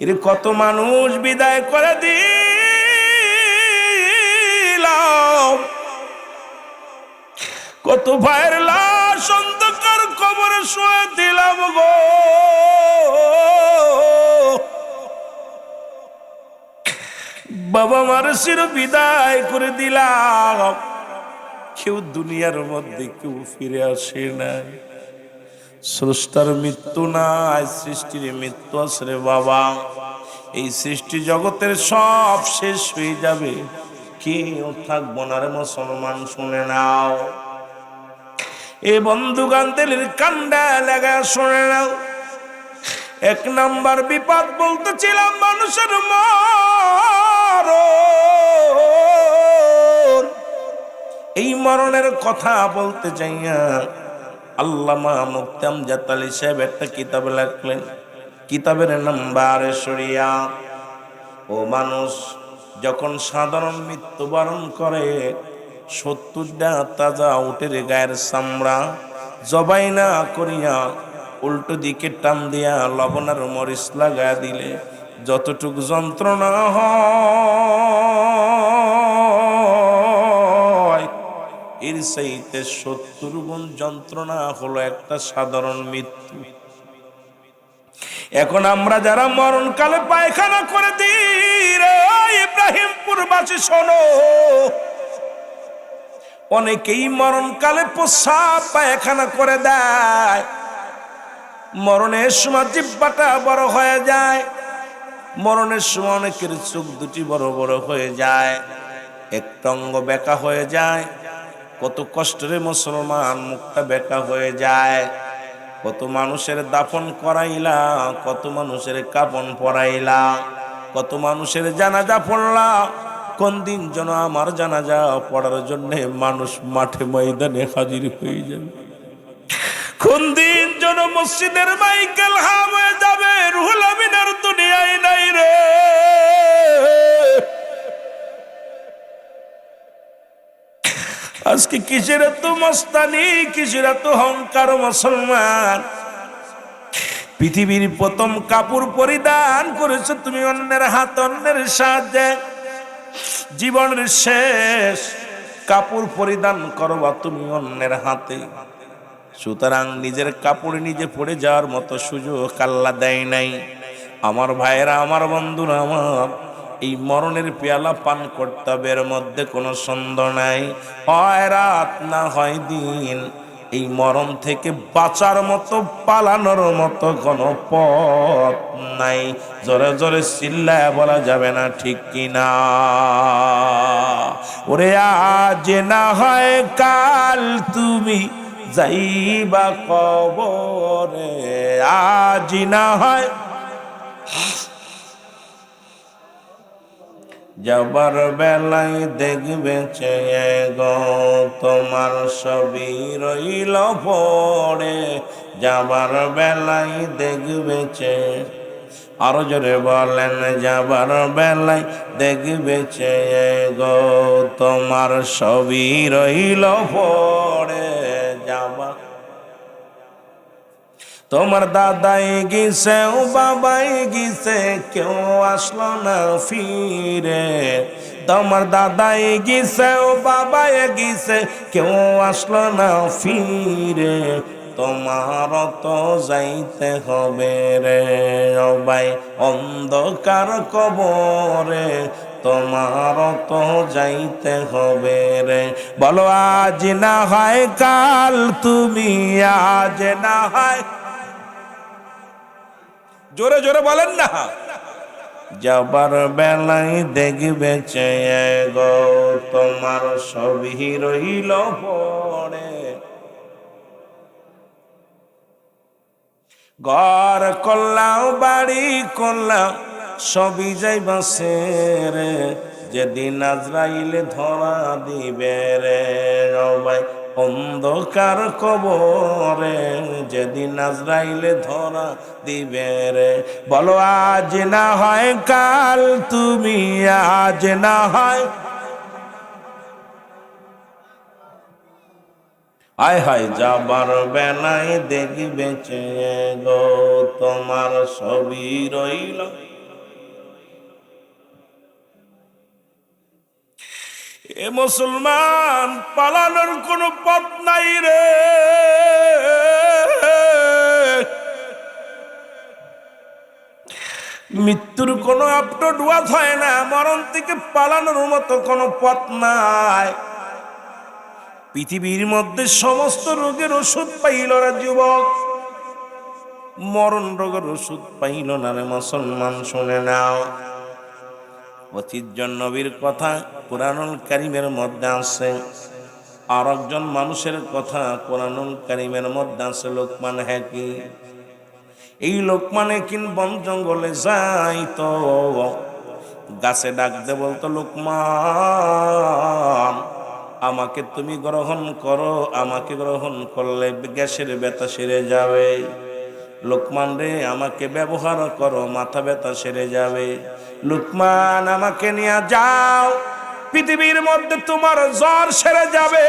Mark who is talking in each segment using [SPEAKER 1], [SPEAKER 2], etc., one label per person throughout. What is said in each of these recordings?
[SPEAKER 1] এর কত মানুষ বিদায় করে দিলাম, কত ভাইয়ের লাশ অন্ধকার কবরে শুয়ে দিলাম গো। বাবা মার চির বিদায় করে দিলাম, কেউ দুনিয়ার মধ্যে কেউ ফিরে আসে নাই। স্রষ্টার মৃত্যু নাই, সৃষ্টির মৃত্যু আছে রে বাবা। এই সৃষ্টি জগতের সব শেষ হয়ে যাবে, কেউ থাকবো না রে মুসলমান, শুনে নাও। এ বন্ধুগান দিলের কান্দা লাগা শুনে নাও। এক নাম্বার বিপদ বলতেছিলাম মানুষের মরণ। এই মরণের কথা বলতে যাইয়া আল্লামা মুফতি আমজাদ আলী সাহেব একটা কিতাব লিখলেন, কিতাবের নাম বারে শরিয়াত। ও মানুষ যখন সাধারণ মৃত্যুবরণ করে, 70টা তাজা উটের গায়ের চামড়া জবাই না করিয়া উল্টো দিকে টান দিয়া লবণের মরিচ লাগা দিলে যতটুকু যন্ত্রণা হয়, এর চাইতে 70 গুণ যন্ত্রণা হলো একটা সাধারণ মৃত্যু। এখন আমরা যারা মরণকালে পায়খানা করে দিই রে ইব্রাহিমপুরবাসী শোনো, অনেকেই মরণকালে প্রস্রাব পায়খানা করে দেয়। মরণের সময় জিহ্বাটা বড় হয়ে যায়, মরণের সময় অনেকের চোখ দুটি বড় বড় হয়ে যায়, একটা অঙ্গ বেঁকা হয়ে যায়। কত কষ্টের মুসলমান, মুখটা বেঁকা হয়ে যায়। কত মানুষের দাফন করাইলা, কত মানুষের কাফন পরাইলা, কত মানুষের জানাজা পড়লা। কোন দিন যেন আমার জানাজা পড়ার জন্য মানুষ মাঠে ময়দানে হাজির হয়ে যাবে, কোন দিন যেন মসজিদের মাইকেল হাম হয়ে যাবে। রুহুল আমিনের দুনিয়ায় নাই রে। আজকে কিসের এত মস্তানি, কিসের এত অহংকার মুসলমান। পৃথিবীর প্রথম কাপড় পরিধান করেছো তুমি অন্যের হাত, অন্যের সাহায্যে। জীবনের শেষ কাপড় পরিধান করবা তুমি অন্যের হাতে। সুতরাং নিজের কাপড় নিজে পড়ে যাওয়ার মতো সুযোগ আল্লাহ দেয় নাই। আমার ভাইয়েরা, আমার বন্ধুরা, আমার এই মরণের পেয়ালা পান করতে হবে, এর মধ্যে কোনো সন্দেহ নাই। হয় রাত না হয় দিন, এই মরণ থেকে বাঁচার মতো, পালানোর মতো কোনো পথ নাই। জোরে জোরে চিল্লায় বলা যাবে না, ঠিক কিনা? ওরে আজ না হয় কাল তুমি যাইবা কবরে, আজ না হয় যাবার বেলায় দেখবে চেয়ে গো, তোমার ছবি রইল পড়ে। যাবার বেলায় দেখবে চেয়ে, আরো জোরে বলেন, যাবার বেলায় দেখবে চেয়ে গো, তোমার ছবি রইল পড়ে। যাবার তোমার দাদাই গেছে, ও বাবাই গেছে, কেউ আসলো না ফিরে। তোমার দাদাই গেছে, ও বাবাই গেছে, কেউ আসলো না ফিরে। তোমার তো যাইতে হবে রে ও ভাই অন্ধকার কবরে, তোমার তো যাইতে হবে রে। বলো আজ না হয় কাল তুমি, আজ না হয়, জোরে জোরে বলেন না। যাবার বেলায় দেখবে চেয়ে গো, তোমার সবই রইল পড়ে। ঘর করলাম, বাড়ি করলাম, সবই যাইবা রে। যেদিন আজরাইলে ধরা দিবে রে ও ভাই অন্ধকার কবরে, যেদিন আজরাইলে ধরা দিবে রে। বলো আজ না হয় কাল তুমি, আজ না হয়, আয় হায় যাবার বেলায় দেখবে চেয়ে গো, তোমার ছবি রইল। এ মুসলমান, পালানোর কোনো পথ নাই রে। মৃত্যুর কোনো আপলোড হয় না, মরণ থেকে পালানোর মতো কোনো পথ নাই। পৃথিবীর মধ্যে সমস্ত রোগের ওষুধ পাইল না যুবক, মরণ রোগের ওষুধ পাইল না রে মুসলমান। শুনে নাও, 25 জন নবীর কথা কুরআনুল কারীমের মধ্যে আছে। আর একজন মানুষের কথা কুরআনুল কারীমের মধ্যে আছে, লোকমান হাকিম। এই লোকমান হাকিম বন জঙ্গলে যাইতো, গাছে ডাক দে বলতো, লোকমান আমাকে তুমি গ্রহণ করো, আমাকে গ্রহণ করলে গ্যাসের ব্যথা সেরে যাবে। লোকমান রে আমাকে ব্যবহার করো, মাথা ব্যথা সেরে যাবে। লোকমান আমাকে নিয়ে যাও, পৃথিবীর মধ্যে তোমার জ্বর সেরে যাবে।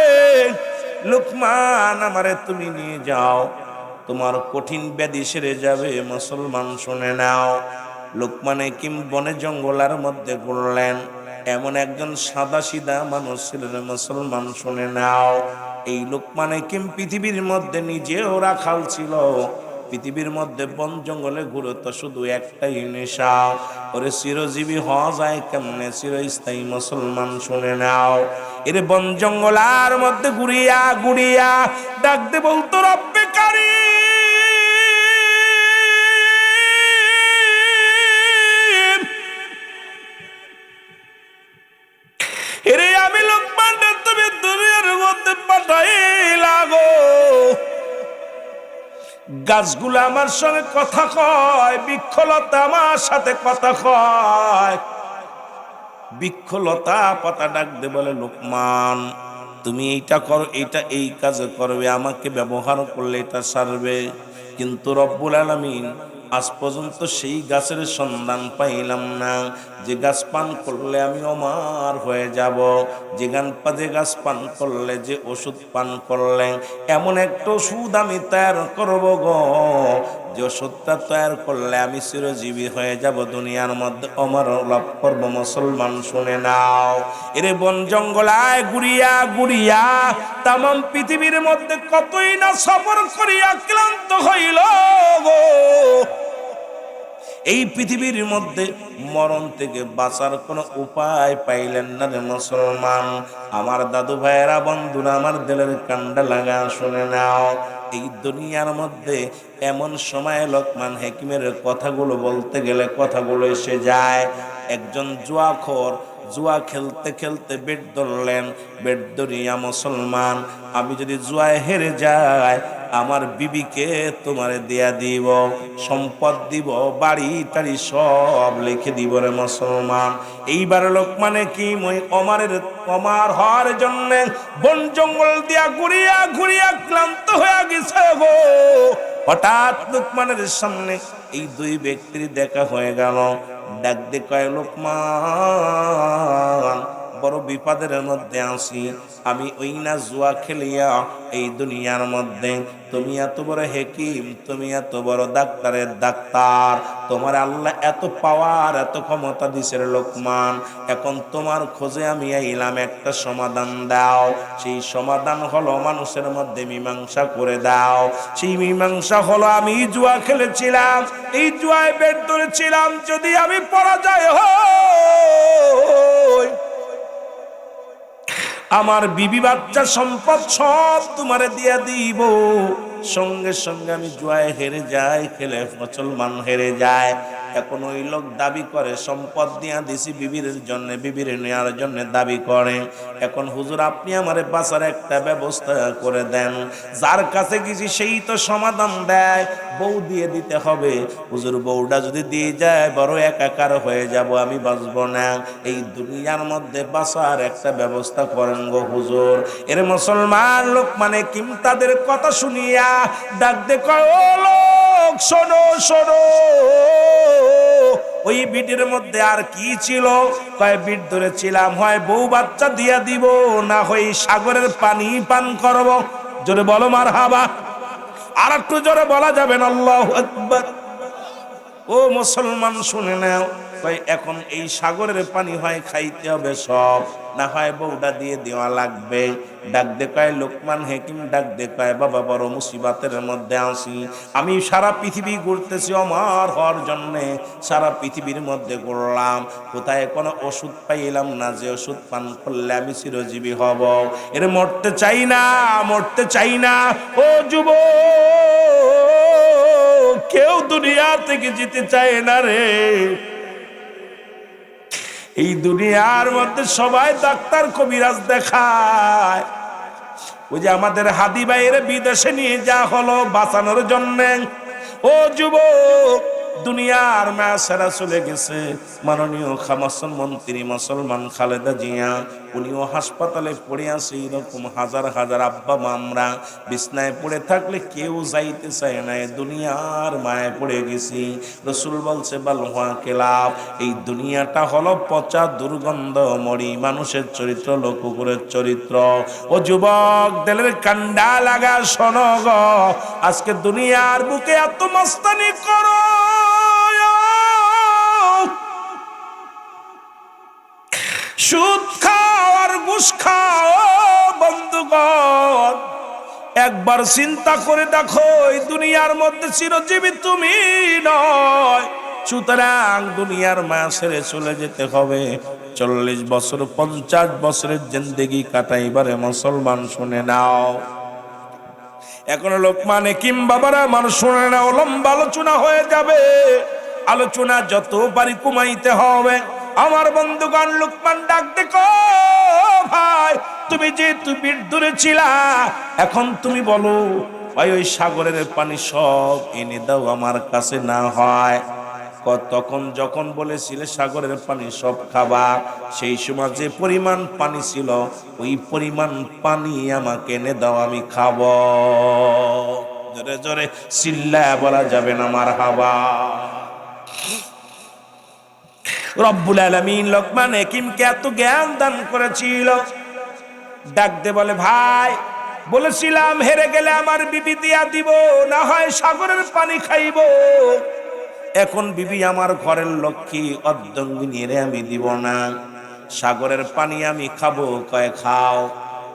[SPEAKER 1] লোকমান আমারে তুমি নিয়ে যাও, তোমার কঠিন ব্যাধি সেরে যাবে। মুসলমান শুনে নাও, লোকমান হাকিম বনে জঙ্গলের মধ্যে ঘুরলেন। এমন একজন সাদা সিধা মানুষ ছিলেন মুসলমান। শুনে নাও, এই লোকমান হাকিম পৃথিবীর মধ্যে নিজেও রাখাল ছিল। পৃথিবীর মধ্যে বন জঙ্গলে ঘুরতো শুধু একটাই নেশা, ওরে চিরজীবী হওয়া যায় কেমনে, চিরস্থায়ী। মুসলমান শুনে নাও, এর বন জঙ্গলার মধ্যে ঘুরিয়া ঘুরিয়া ডাকতে বলতো, রব্বে কারীম, এরে আমি লোকমান তুমি দুনিয়ার মধ্যে পাঠাইলা গো। গাছগুলো আমার সঙ্গে কথা কয়, বৃক্ষলতা আমার সাথে কথা কয়। বৃক্ষলতা পাতা ডাক দে বলে, লোকমান তুমি এইটা করো, এইটা এই কাজে করবে, আমাকে ব্যবহার করলে এটা সারবে। কিন্তু রব্বুল আলামিন আজ পর্যন্ত সেই গাছের সন্ধান পাইলাম না যে গাছ পান করলে আমি অমর হয়ে যাব, যে গাছ পান করলে, যে ওষুধ পান করলে এমন একটা ওষুধ আমি তৈরি করব গো, যে ওষুধটা তৈরি করলে আমি চিরজীবী হয়ে যাব, দুনিয়ার মধ্যে অমর লাভ করব। মুসলমান শুনে নাও, এরে বন জঙ্গলায় ঘুরিয়া ঘুরিয়া তামাম পৃথিবীর মধ্যে কতই না সফর করিয়া ক্লান্ত হইল গো। এই পৃথিবীর মধ্যে মরণ থেকে বাঁচার কোনো উপায় পাইলেন না রে মুসলমান। আমার দাদু ভাইয়েরা, বন্ধুরা, আমার দিলের কান্ডা লাগা শুনে নাও, এই দুনিয়ার মধ্যে এমন সময় লোকমান হাকিমের কথাগুলো বলতে গেলে কথাগুলো এসে যায়। একজন জুয়াখোর জুয়া খেলতে খেলতে বেট ধরলেন। বেট ধরিয়া, মুসলমান আমি যদি জুয়ায় হেরে যাই, আমার বিবিকে তোমারে দেয়া দিব, সম্পদ দিব, বাড়ি টাড়ি সব লিখে দিব রে মুসলমান। এইবার লোকমান হাকিম ওই অমর হওয়ার জন্য বন জঙ্গল দিয়া ঘুরিয়া ঘুরিয়া ক্লান্ত হয়ে গেছে গো। হঠাৎ লোকমানের সামনে এই দুই ব্যক্তির দেখা হয়ে গেল। ডাক দে কয়, লোকমান বড় বিপদের মধ্যে আছি আমি, ওই না জুয়া খেলিয়া এই দুনিয়ার মধ্যে তুমি এত বড় হাকিম, তুমি এত বড় ডাক্তারের ডাক্তার, তোমার আল্লাহ এত পাওয়ার, এত ক্ষমতা দিছে লোকমান। এখন তোমার খোঁজে আমি আইলাম, একটা সমাধান দাও। সেই সমাধান হলো মানুষের মধ্যে মীমাংসা করে দাও। সেই মীমাংসা হলো, আমি জুয়া খেলেছিলাম, এই জুয়ায় বেট ধরেছিলাম, যদি আমি পরাজয় হই, আমার বিবি বাচ্চা সম্পদ সব তোমারে দিয়া দিব। সঙ্গে সঙ্গে আমি জুয়ায় হেরে যাই, খেলে মুসলমান হেরে যায়। এখন ওই লোক দাবি করে সম্পদ দিয়া দিছি বিবির জন্য, বিবির নেওয়ার জন্য দাবি করে। এখন হুজুর আপনি আমারে বাঁচার একটা ব্যবস্থা করে দেন। যার কাছে গেছি সেই তো সমাধান দেয়, বউ দিয়ে দিতে হবে। হুজুর বউটা যদি দিয়ে যায় বড় একাকার হয়ে যাব, আমি বাঁচবো না। এই দুনিয়ার মধ্যে বাঁচার একটা ব্যবস্থা করেন গো হুজুর। এর মুসলমান লোকমান হাকিম তাদের কথা শুনিয়া ডাক দে কয়, ও লোক শোনো শোনো, ওই বিটের মধ্যে আর কি ছিল? কয় বিট ধরেছিলাম, হয় বউ বাচ্চা দিয়া দিব, না হয় সাগরের পানি পান করব। জোরে বলো মারহাবা। আর একটু জোরে বলা যাবে না, আল্লাহু আকবার। ও মুসলমান শুনে নাও, কই এখন এই সাগরের পানি হয় খাইতে হবে সব, না হয় বউডা দিয়ে দেওয়া লাগবে। ডাক দে কয় লোকমান হাকিম, ডাক দে কয় বাবা বড় মুসিবতের মধ্যে আছি, আমি সারা পৃথিবী ঘুরতেছি অমর হওয়ার জন্যে, সারা পৃথিবীর মধ্যে ঘুরলাম, কোথায় কোনো ওষুধ পাইলাম না যে ওষুধ পান করলে আমি চিরজীবী হব। এর মরতে চাই না, মরতে চাই না। ও যুবক, কেউ দুনিয়া থেকে যেতে চায় না রে। এই দুনিয়ার মধ্যে সবাই ডাক্তার কবিরাজ দেখায়। ওই যে আমাদের হাদি ভাইয়ের বিদেশে নিয়ে যা হলো বাঁচানোর জন্য। ও যুবক, দুনিয়ার মায়া সেরা চলে গেছে। মাননীয় খামাসন মন্ত্রী মুসলমান খালেদা জিয়া, উনিও হাসপাতালে পড়ে আছে। এরকম হাজার হাজার আব্বা মামরা বিছনায় পড়ে থাকলে কেউ যাইতে চায় না, দুনিয়ার মায়ে পড়ে গেছি। রসুল বলছে বালহুয়া কেলাব, এই দুনিয়াটা হলো পচা দুর্গন্ধ মরি মানুষের চরিত্র, লোক কুকুরের চরিত্র। ও যুবক, দিলের কান্ডা লাগা শোনো গো, আজকে দুনিয়ার বুকে এত মস্তানি করো, সুদ খাও আর ঘুষ খাও বন্ধুগণ, একবার চিন্তা করে দেখো এই দুনিয়ার মধ্যে চিরজীবী তুমি নয়। সুতরাং দুনিয়ার মায়া ছেড়ে চলে যেতে হবে। 40 বছর 50 বছরের জিন্দেগি কাটাইবারে মুসলমান শুনে নাও। এখন লোকমান হাকিম বাবারা মানুষ শুনে নাও, লম্বা আলোচনা হয়ে যাবে, আলোচনা যত পারি কমাইতে হবে। আমার বন্ধুগণ, লোকমান ডাক দেখো, ভাই তুমি যে তুমি দূরে ছিলা, এখন তুমি বলো ভাই ওই সাগরের পানি সব এনে দাও আমার কাছে, না হয় তখন যখন বলেছিলে সাগরের পানি সব খাবা, সেই সময় যে পরিমাণ পানি ছিল ওই পরিমাণ পানি আমাকে এনে দাও, আমি খাবো। জোরে জোরে চিল্লায়া বলা যাবে না মারহাবা। রব্বুল আলামিন লোকমান হাকিমকে এত জ্ঞান দান করেছিল। ডাক দে বলে ভাই, বলেছিলাম হেরে গেলে আমার বিবি দিয়া দিব, না হয় সাগরের পানি খাইব। এখন বিবি আমার ঘরের লক্ষ্মী, অর্ধঙ্গিনী রে আমি দিব না, সাগরের পানি আমি খাবো। কয় খাও।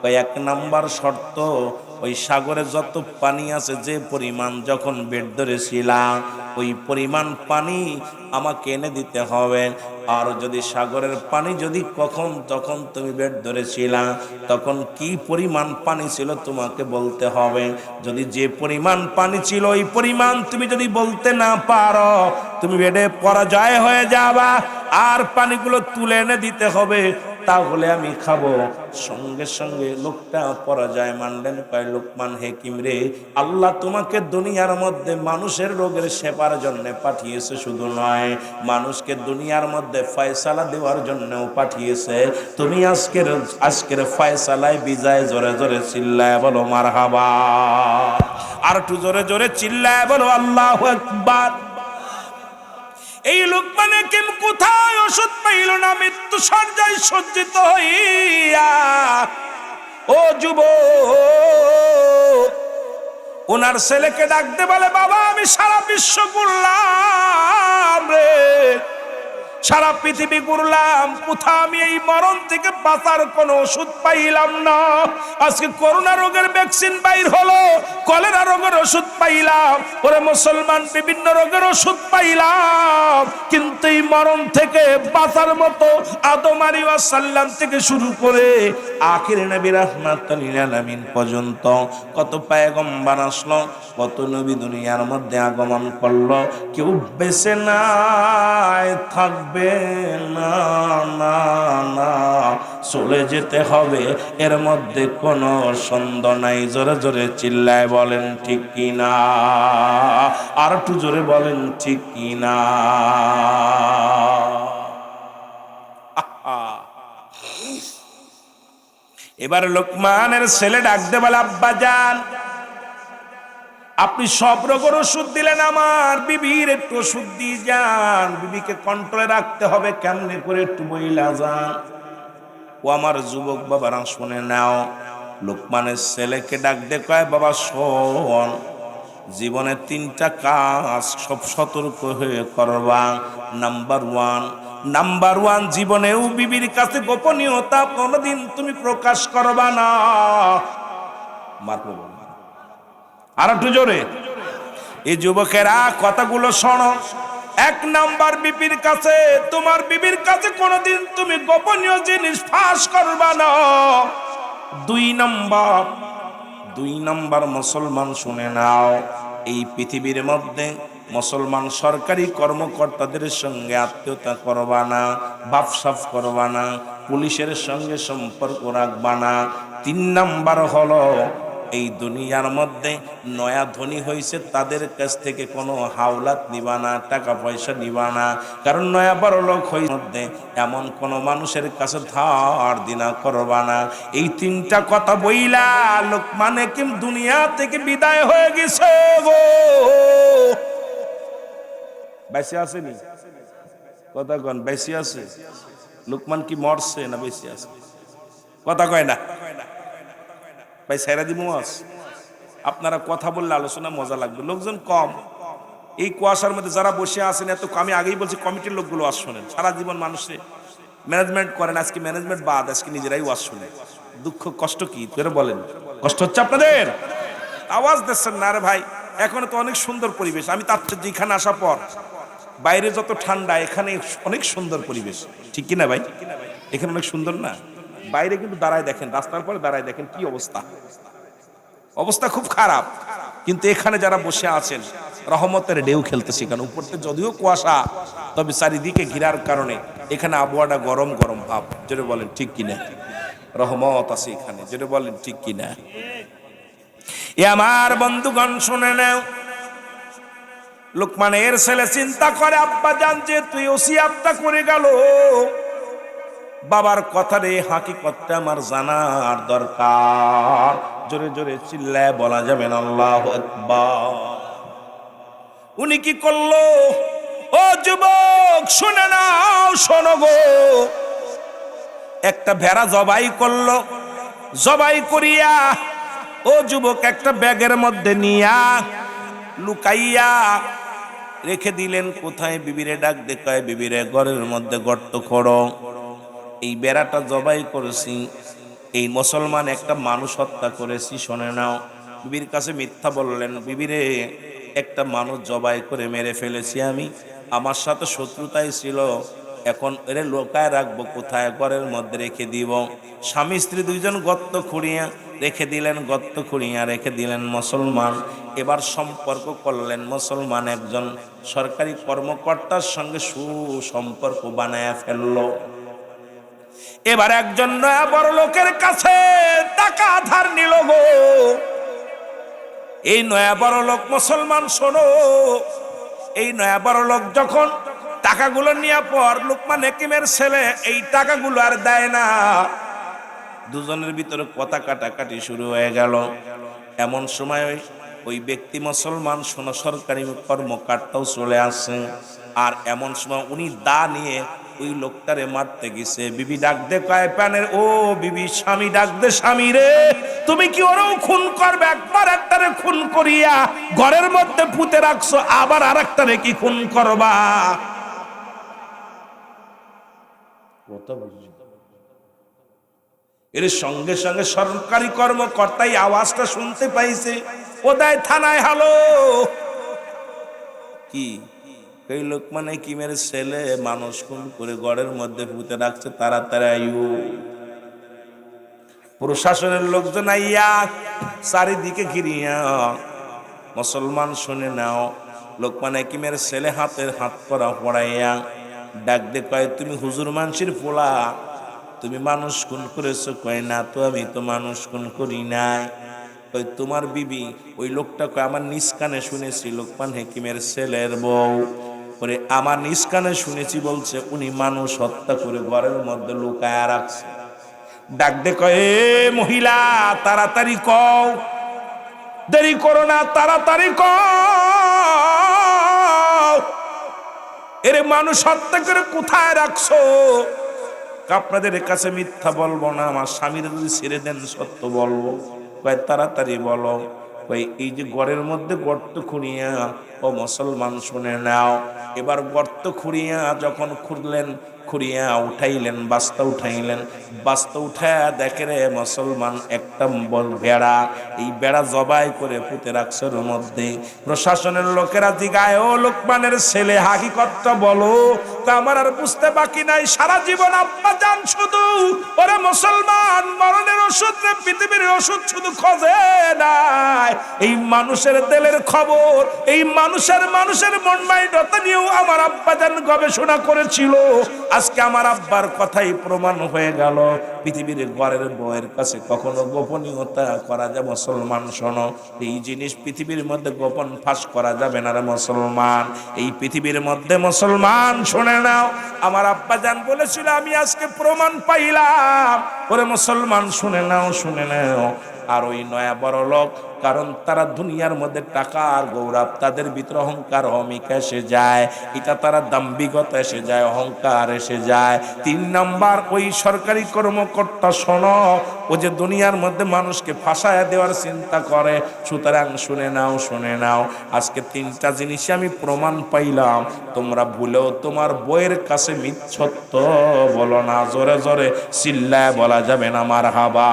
[SPEAKER 1] কয় 1 নাম্বার শর্ত, ওই সাগরে যত পানি আছে যে পরিমাণ যখন বেড ধরেছিলাম ওই পরিমাণ পানি আমাকে এনে দিতে হবে। আর যদি সাগরের পানি যদি কখন তখন তুমি বেড ধরেছিলা তখন কি পরিমাণ পানি ছিল তোমাকে বলতে হবে। যদি যে পরিমাণ পানি ছিল ওই পরিমাণ তুমি যদি বলতে না পারো, তুমি বেডে পরাজয় হয়ে যাবা, আর পানিগুলো তুলে এনে দিতে হবে, তাহলে আমি খাবো। সঙ্গে সঙ্গে লোকটা পরাজয় মানলেন। কয় লোকমান হাকিম রে, আল্লাহ তোমাকে দুনিয়ার মধ্যে মানুষের রোগের সেবার জন্য পাঠিয়েছে, শুধু নয় মানুষকে দুনিয়ার মধ্যে ফয়সালা দেওয়ার জন্যও পাঠিয়েছে। তুমি আজকের ফয়সালায় বিজয়। জোরে জোরে চিল্লায় বলো মারহাবা। আর একটু জোরে জোরে চিল্লায় বলো আল্লাহু আকবার। এই লোকমান হাকিম কোথায় ওষুধ পাইল না, মৃত্যু শয্যায় সজ্জিত হইয়া। ও যুবক, ওনার ছেলেকে ডাকতে বলে বাবা আমি সারা বিশ্ব ঘুরলাম রে, সারা পৃথিবী ঘুরলাম, কোথাও আমি এই মরণ থেকে বাঁচার কোনো ওষুধ পাইলাম না। আজকে করোনা রোগের ভ্যাকসিন বাইর হলো, কলেরা রোগের ওষুধ পাইলাম, ওরে মুসলমান বিভিন্ন রোগের ওষুধ পাইলাম, কিন্তু এই মরণ থেকে বাঁচার মতো আদম আলাইহিস সালাম থেকে শুরু করে আখির নবী রাহমাতুল লিল আলামিন পর্যন্ত কত পয়গম্বর আসলো, কত নবী দুনিয়ার মধ্যে আগমন করলো, কেউ বেঁচে নাই থাকবে না, না না চলে যেতে হবে, এর মধ্যে কোনো সন্দেহ নাই। জোরে জোরে চিল্লায় বলেন ঠিক কিনা, আর একটু জোরে বলেন ঠিক কিনা। এবার লোকমানের ছেলে ডাকতে বলে আব্বা যান, আপনি সব রোগের ওষুধ দিলেন, আমার বিবির একটু ওষুধ দিয়ে যান, বিবিকে কন্ট্রোলে রাখতে হবে, কেমনে করে একটু বইলা যান। ও আমার যুবক বাবারা শুনে নাও, লোকমানের ছেলেকে ডাক দে কয় বাবা শোন, জীবনে 3টা কাজ সব সতর্ক হয়ে করবা। নাম্বার ওয়ান, জীবনেও বিবির কাছে গোপনীয়তা কোনোদিন তুমি প্রকাশ করবা না। আর একটু জোরে, এই যুবকেরা কথাগুলো শোনো। 1 নাম্বার, বিবির কাছে, তোমার বিবির কাছে কোনোদিন তুমি গোপনীয় জিনিস ফাঁস করবা না। 2 নাম্বার মুসলমান শুনে নাও, এই পৃথিবীর মধ্যে মুসলমান সরকারি কর্মকর্তাদের সঙ্গে আত্মীয়তা করবা না, বাপসাপ করবা না, পুলিশের সঙ্গে সম্পর্ক রাখবা না। 3 নাম্বার হলো, এই দুনিয়ার মধ্যে নয়া ধনী হয়েছে তাদের কাছ থেকে কোনো হাওলাত নিবা না, টাকা পয়সা নিবা না। কারণ নয়া বড় লোক হয়ে মধ্যে এমন কোন মানুষের কাছে ধার দিনা করবা না। এই 3টা কথা বইলা লোকমান হাকিম দুনিয়া থেকে বিদায় হয়ে গেছে গো। বেঁচে আসেনি? কথা কন, বেঁচে আছে? লোকমান কি মরছে না বেঁচে আছে? কথা কয় না ভাই, সাইরা দিব। আপনারা কথা বললে আলোচনা মজা লাগবে, লোকজন কম। এই কুয়াশার মধ্যে যারা বসে আছেন, এত আমি আগেই বলছি কমিটির লোকগুলো ওয়াজ শোনেন। সারা জীবন মানুষে ম্যানেজমেন্ট করেন, আজকে ম্যানেজমেন্ট বাদ, আজকে নিজেরাই ওয়াজ শুনে। দুঃখ কষ্ট কি তোরা বলেন? কষ্ট হচ্ছে আপনাদের? আওয়াজ দিচ্ছেন না রে ভাই। এখন তো অনেক সুন্দর পরিবেশ। আমি তার যেখানে আসার পর বাইরে যত ঠান্ডা, এখানে অনেক সুন্দর পরিবেশ, ঠিক কিনা ভাই? এখানে অনেক সুন্দর না? বাইরে কিন্তু দাঁড়ায় দেখেন, রাস্তার পরে দাঁড়ায় দেখেন কি অবস্থা, অবস্থা খুব খারাপ। কিন্তু এখানে যারা বসে আছেন, রহমতের ঢেউ খেলতেছে। এখানে উপরতে যদিও কুয়াশা, তবে চারিদিকে ঘিরার কারণে এখানে আবহাওয়াটা গরম গরম ভাব। যেটা বলেন ঠিক কিনা? রহমত আছে এখানে, যেটা বলেন ঠিক কিনা? এ আমার বন্ধুগণ শুনে নাও, লোকমানের ছেলে চিন্তা করে, আব্বা জান যে তুই ওসিয়াতটা করে গেল, বাবার কথার এই হাকিকতটা আমার জানার দরকার। জোরে জোরে চিল্লায় বলা যাবে না আল্লাহু আকবার। উনি কি করলো? ও যুবক শুনে নাও, শোনো গো। একটা ভেড়া জবাই করলো, জবাই করিয়া ও যুবক একটা ব্যাগের মধ্যে নিয়া লুকাইয়া রেখে দিলেন। কোথায়? বিবিরে ডাক দেখায়, বিবিরে ঘরের মধ্যে গর্ত করো। এই বেড়াটা জবাই করেছি, এই মুসলমান একটা মানুষ হত্যা করেছি। শোনে নাও, বিবির কাছে মিথ্যা বললেন, বিবিরে একটা মানুষ জবাই করে মেরে ফেলেছি আমি, আমার সাথে শত্রুতাই ছিল, এখন এর লোকায় রাখবো কোথায়? ঘরের মধ্যে রেখে দিব। স্বামী স্ত্রী দুইজন গর্ত খুঁড়িয়া রেখে দিলেন, গর্ত খুঁড়িয়া রেখে দিলেন। মুসলমান এবার সম্পর্ক করলেন, মুসলমান একজন সরকারি কর্মকর্তার সঙ্গে সুসম্পর্ক বানায়া ফেললো। এবার একজন নয়া বড় লোকের কাছে টাকা ধার নিল গো। এই নয়া বড় লোক, মুসলমান শোনো, এই নয়া বড় লোক যখন টাকাগুলো নিয়ে পর লোকমান হাকিমের ছেলে এই টাকাগুলো আর দেয় না, দুজনের ভিতরে কথা কাটাকাটি শুরু হয়ে গেল। এমন সময় ওই ব্যক্তি মুসলমান শোনো সরকারি কর্মকর্তাও চলে আসে। আর এমন সময় উনি দা নিয়ে ওই লোকটারে মারতে গেছে। বিবি ডাক দে কয় প্যানের, ও বিবি, স্বামী ডাক দে, স্বামী রে তুমি কি ওরও খুন করবে? একবার একটারে খুন করিয়া ঘরের মধ্যে পুঁতে রাখছো, আবার আর একটারে কি খুন করবা? এর সঙ্গে সঙ্গে সরকারি কর্মকর্তাই আওয়াজটা শুনতে পাইছে, ওদায় থানায় হ্যালো। কি এই লোকমান হাকিমের ছেলে মানুষ খুন করে ঘরের মধ্যে পুঁতে রাখছে, তাড়াতাড়ি আইও। প্রশাসনের লোকজন আইয়া চারিদিকে ঘিরিয়া। মুসলমান শুনে নাও, লোকমান হাকিমের ছেলে হাতের হাত করা পড়াইয়া ডাক দে কয়, তুমি হুজুর মানসির পোলা, তুমি মানুষ খুন করেছো? কয় না তো, আমি তো মানুষ খুন করি নাই। কই তোমার বিবি? ওই লোকটা কয় আমার নিজ কানে শুনেছি, লোকমান হাকিমের ছেলের বউ করে আমার নিজ কানে শুনেছি, বলছে উনি মানুষ হত্যা করে ঘরের মধ্যে লুকায়া রাখছে। ডাক দে কয়, এ মহিলা তাড়াতাড়ি কও, দেরি করো না, তাড়াতাড়ি কও, এরে মানুষ হত্যা করে কোথায় রাখছো? আপনাদের কাছে মিথ্যা বলবো না, আমার স্বামীর যদি ছেড়ে দেন সত্য বলবো। কয় তাড়াতাড়ি বলো। ওই এই যে ঘরের মধ্যে গর্ত খুঁড়িয়া, ও মুসলমান শুনে নাও, এবার গর্ত খুঁড়িয়া যখন খুঁড়লেন, খুঁড়িয়া উঠাইলেন, বাস্তা উঠাইলেন, বাস্তা উঠায়া দেখে রে মুসলমান একটা বেড়া, এই বেড়া জবাই করে পুঁতে রাখছে ওর মধ্যে। প্রশাসনের লোকেরা জিগায়, ও লোকমানের ছেলে হাকিকতটা বলো। তা আমার আর বুঝতে বাকি নাই, সারা জীবন আব্বা জান শুধু ওরে মুসলমান মরণের ওষুধ রে, পৃথিবীর ওষুধ শুধু খোঁজে নাই, এই মানুষের দিলের খবর, এই মানুষের মন মাইন্ডতা নিয়েও আমার আব্বা জান গবেষণা করেছিল। আজকে আমার আব্বার কথাই প্রমাণ হয়ে গেল, পৃথিবীর ঘরের বউয়ের কাছে কখনো গোপনীয়তা করা যায়? মুসলমান শোনো, এই জিনিস পৃথিবীর মধ্যে গোপন ফাঁস করা যাবে না রে মুসলমান। এই পৃথিবীর মধ্যে মুসলমান শুনে নাও, আমার আব্বা জান বলেছিল, আমি আজকে প্রমাণ পাইলাম। ওরে মুসলমান শুনে নাও, শুনে নাও। আর ওই নয়া বড় লোক, কারণ তারা দুনিয়ার মধ্যে টাকা আর গৌরব, তাদের ভিতরে অহংকার অহমিকা এসে যায়, এটা তারা দাম্ভিকতা এসে যায়, অহংকার এসে যায়। 3 নাম্বার, ওই সরকারি কর্মকর্তা শোনো, ও যে দুনিয়ার মধ্যে মানুষকে ফাঁসায় দেওয়ার চিন্তা করে। সুতরাং শুনে নাও, শুনে নাও, আজকে 3টা জিনিসে আমি প্রমাণ পাইলাম। তোমরা ভুলেও তোমার বইয়ের কাছে মিথ্যত্ব বলো না। জোরে জোরে চিল্লায় বলা যাবে না মারহাবা।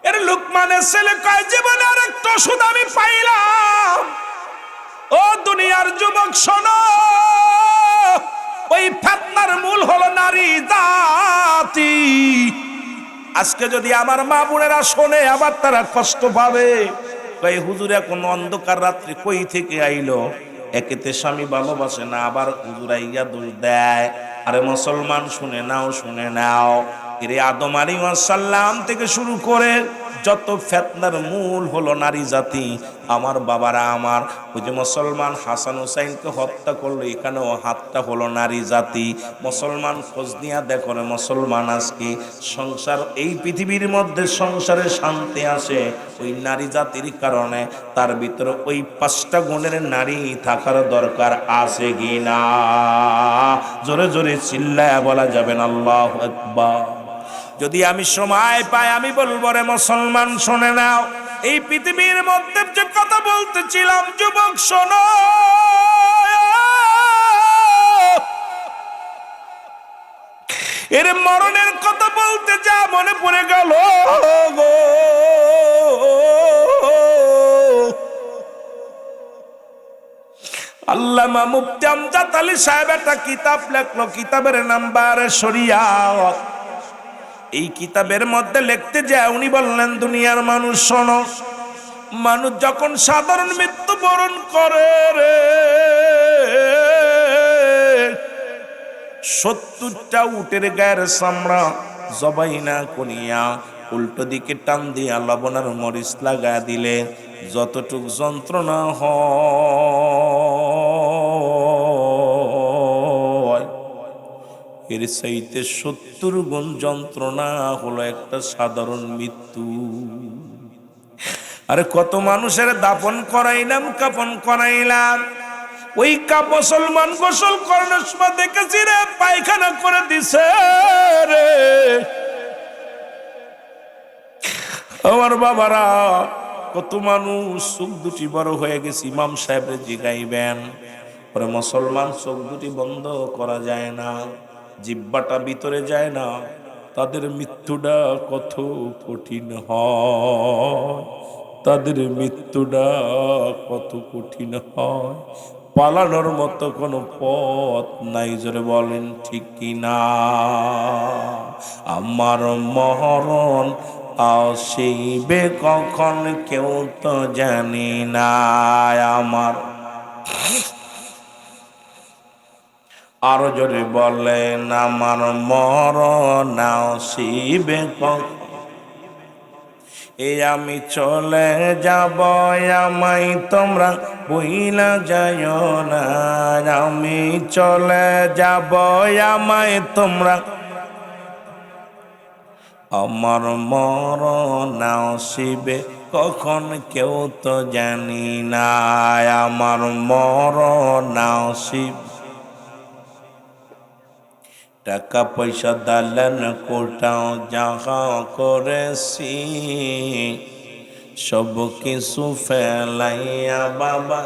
[SPEAKER 1] এর লোকমানের ছেলে কয়, জীবনে আর একটা ওষুধ আমি পাইলাম। ও দুনিয়ার যুবক শোনো, ওই ফিতনার মূল হলো নারী জাতি। আজকে যদি আমার মা বোনেরা শোনে, আবার তারা কষ্ট পাবে। কই হুজুর এখন অন্ধকার রাত্রি কই থেকে আইলো? একেতে স্বামী ভালোবাসে না, আবার হুজুর আইয়া দোষ দেয়। আরে মুসলমান শুনে নাও, শুনে নাও, এরে আদম আলাইহিস সালাম থেকে শুরু করে যত ফিতনার মূল হলো নারী জাতি। আমার বাবারা আমার, ওই যে মুসলমান হাসান হুসাইনকে হত্যা করলো, এখানেও হাতটা হলো নারী জাতি। মুসলমান খোঁজ নিয়ে দেখো রে মুসলমান, আজকে সংসার, এই পৃথিবীর মধ্যে সংসারে শান্তি আসে ওই নারী জাতির কারণে। তার ভিতরে ওই 5টা গুণের নারী থাকার দরকার আছে কিনা? জোরে জোরে চিল্লায়া বলা যাবে না আল্লাহু আকবার। যদি আমি সময় পাই আমি বলবো রে মুসলমান শুনে নাও, এই পৃথিবীর মধ্যে যে কথা বলতেছিলাম, যুবক শোনো, এর মরণের কথা বলতে যা মনে পড়ে গেল গো। আল্লামা মুফতি আমজাদ আলী সাহেব একটা কিতাব লেখলো, কিতাবের নাম বারে শরিয়াত। এই কিতাবের মধ্যে লিখতে যায় উনি বললেন, দুনিয়ার মানুষ শোনো, মানুষ যখন সাধারণ মৃত্যুবরণ করে রে, 70টা উটের গায়ের চামড়া জবাই না করিয়া উল্টো দিকে টান দিয়া লবণের মরিচ লাগা দিলে যতটুক যন্ত্রণা হয়, এর চাইতে 70 গুণ যন্ত্রণা হলো একটা সাধারণ মৃত্যু। আরে কত মানুষের দাফন করাইলাম, কাফন করাইলাম, ওই মুসলমান গোসল করানোর সময় দেখেছি রে পায়খানা করে দিছে রে। আমার বাবারা, কত মানুষ চোখ দুটি বড় হয়ে গেছে, ইমাম সাহেবরে জিগাইবেন। পরে মুসলমান চোখ দুটি বন্ধ করা যায় না, জিহ্বাটা ভিতরে যায় না, তাদের মৃত্যুটা কত কঠিন হয়, তাদের মৃত্যুটা কত কঠিন হয়। পালানোর মতো কোনো পথ নাই, জোরে বলেন ঠিক কিনা? আমার মরণ আসিবে কখন কেউ তো জানি না। আমার আরো জোরে বলেন, আমার মরণ আসিবে কখন, এই আমি চলে যাব, আমায় তোমরা ভুইলা যাইও না। আমি চলে যাব, আমায় তোমরা, আমার মরণ আসিবে কখন কেউ তো জানি না। আমার মরণ আসিবে, টাকা পয়সা দালান কোটাও যাহা করেছি সব কিছু ফেলাইয়া বাবা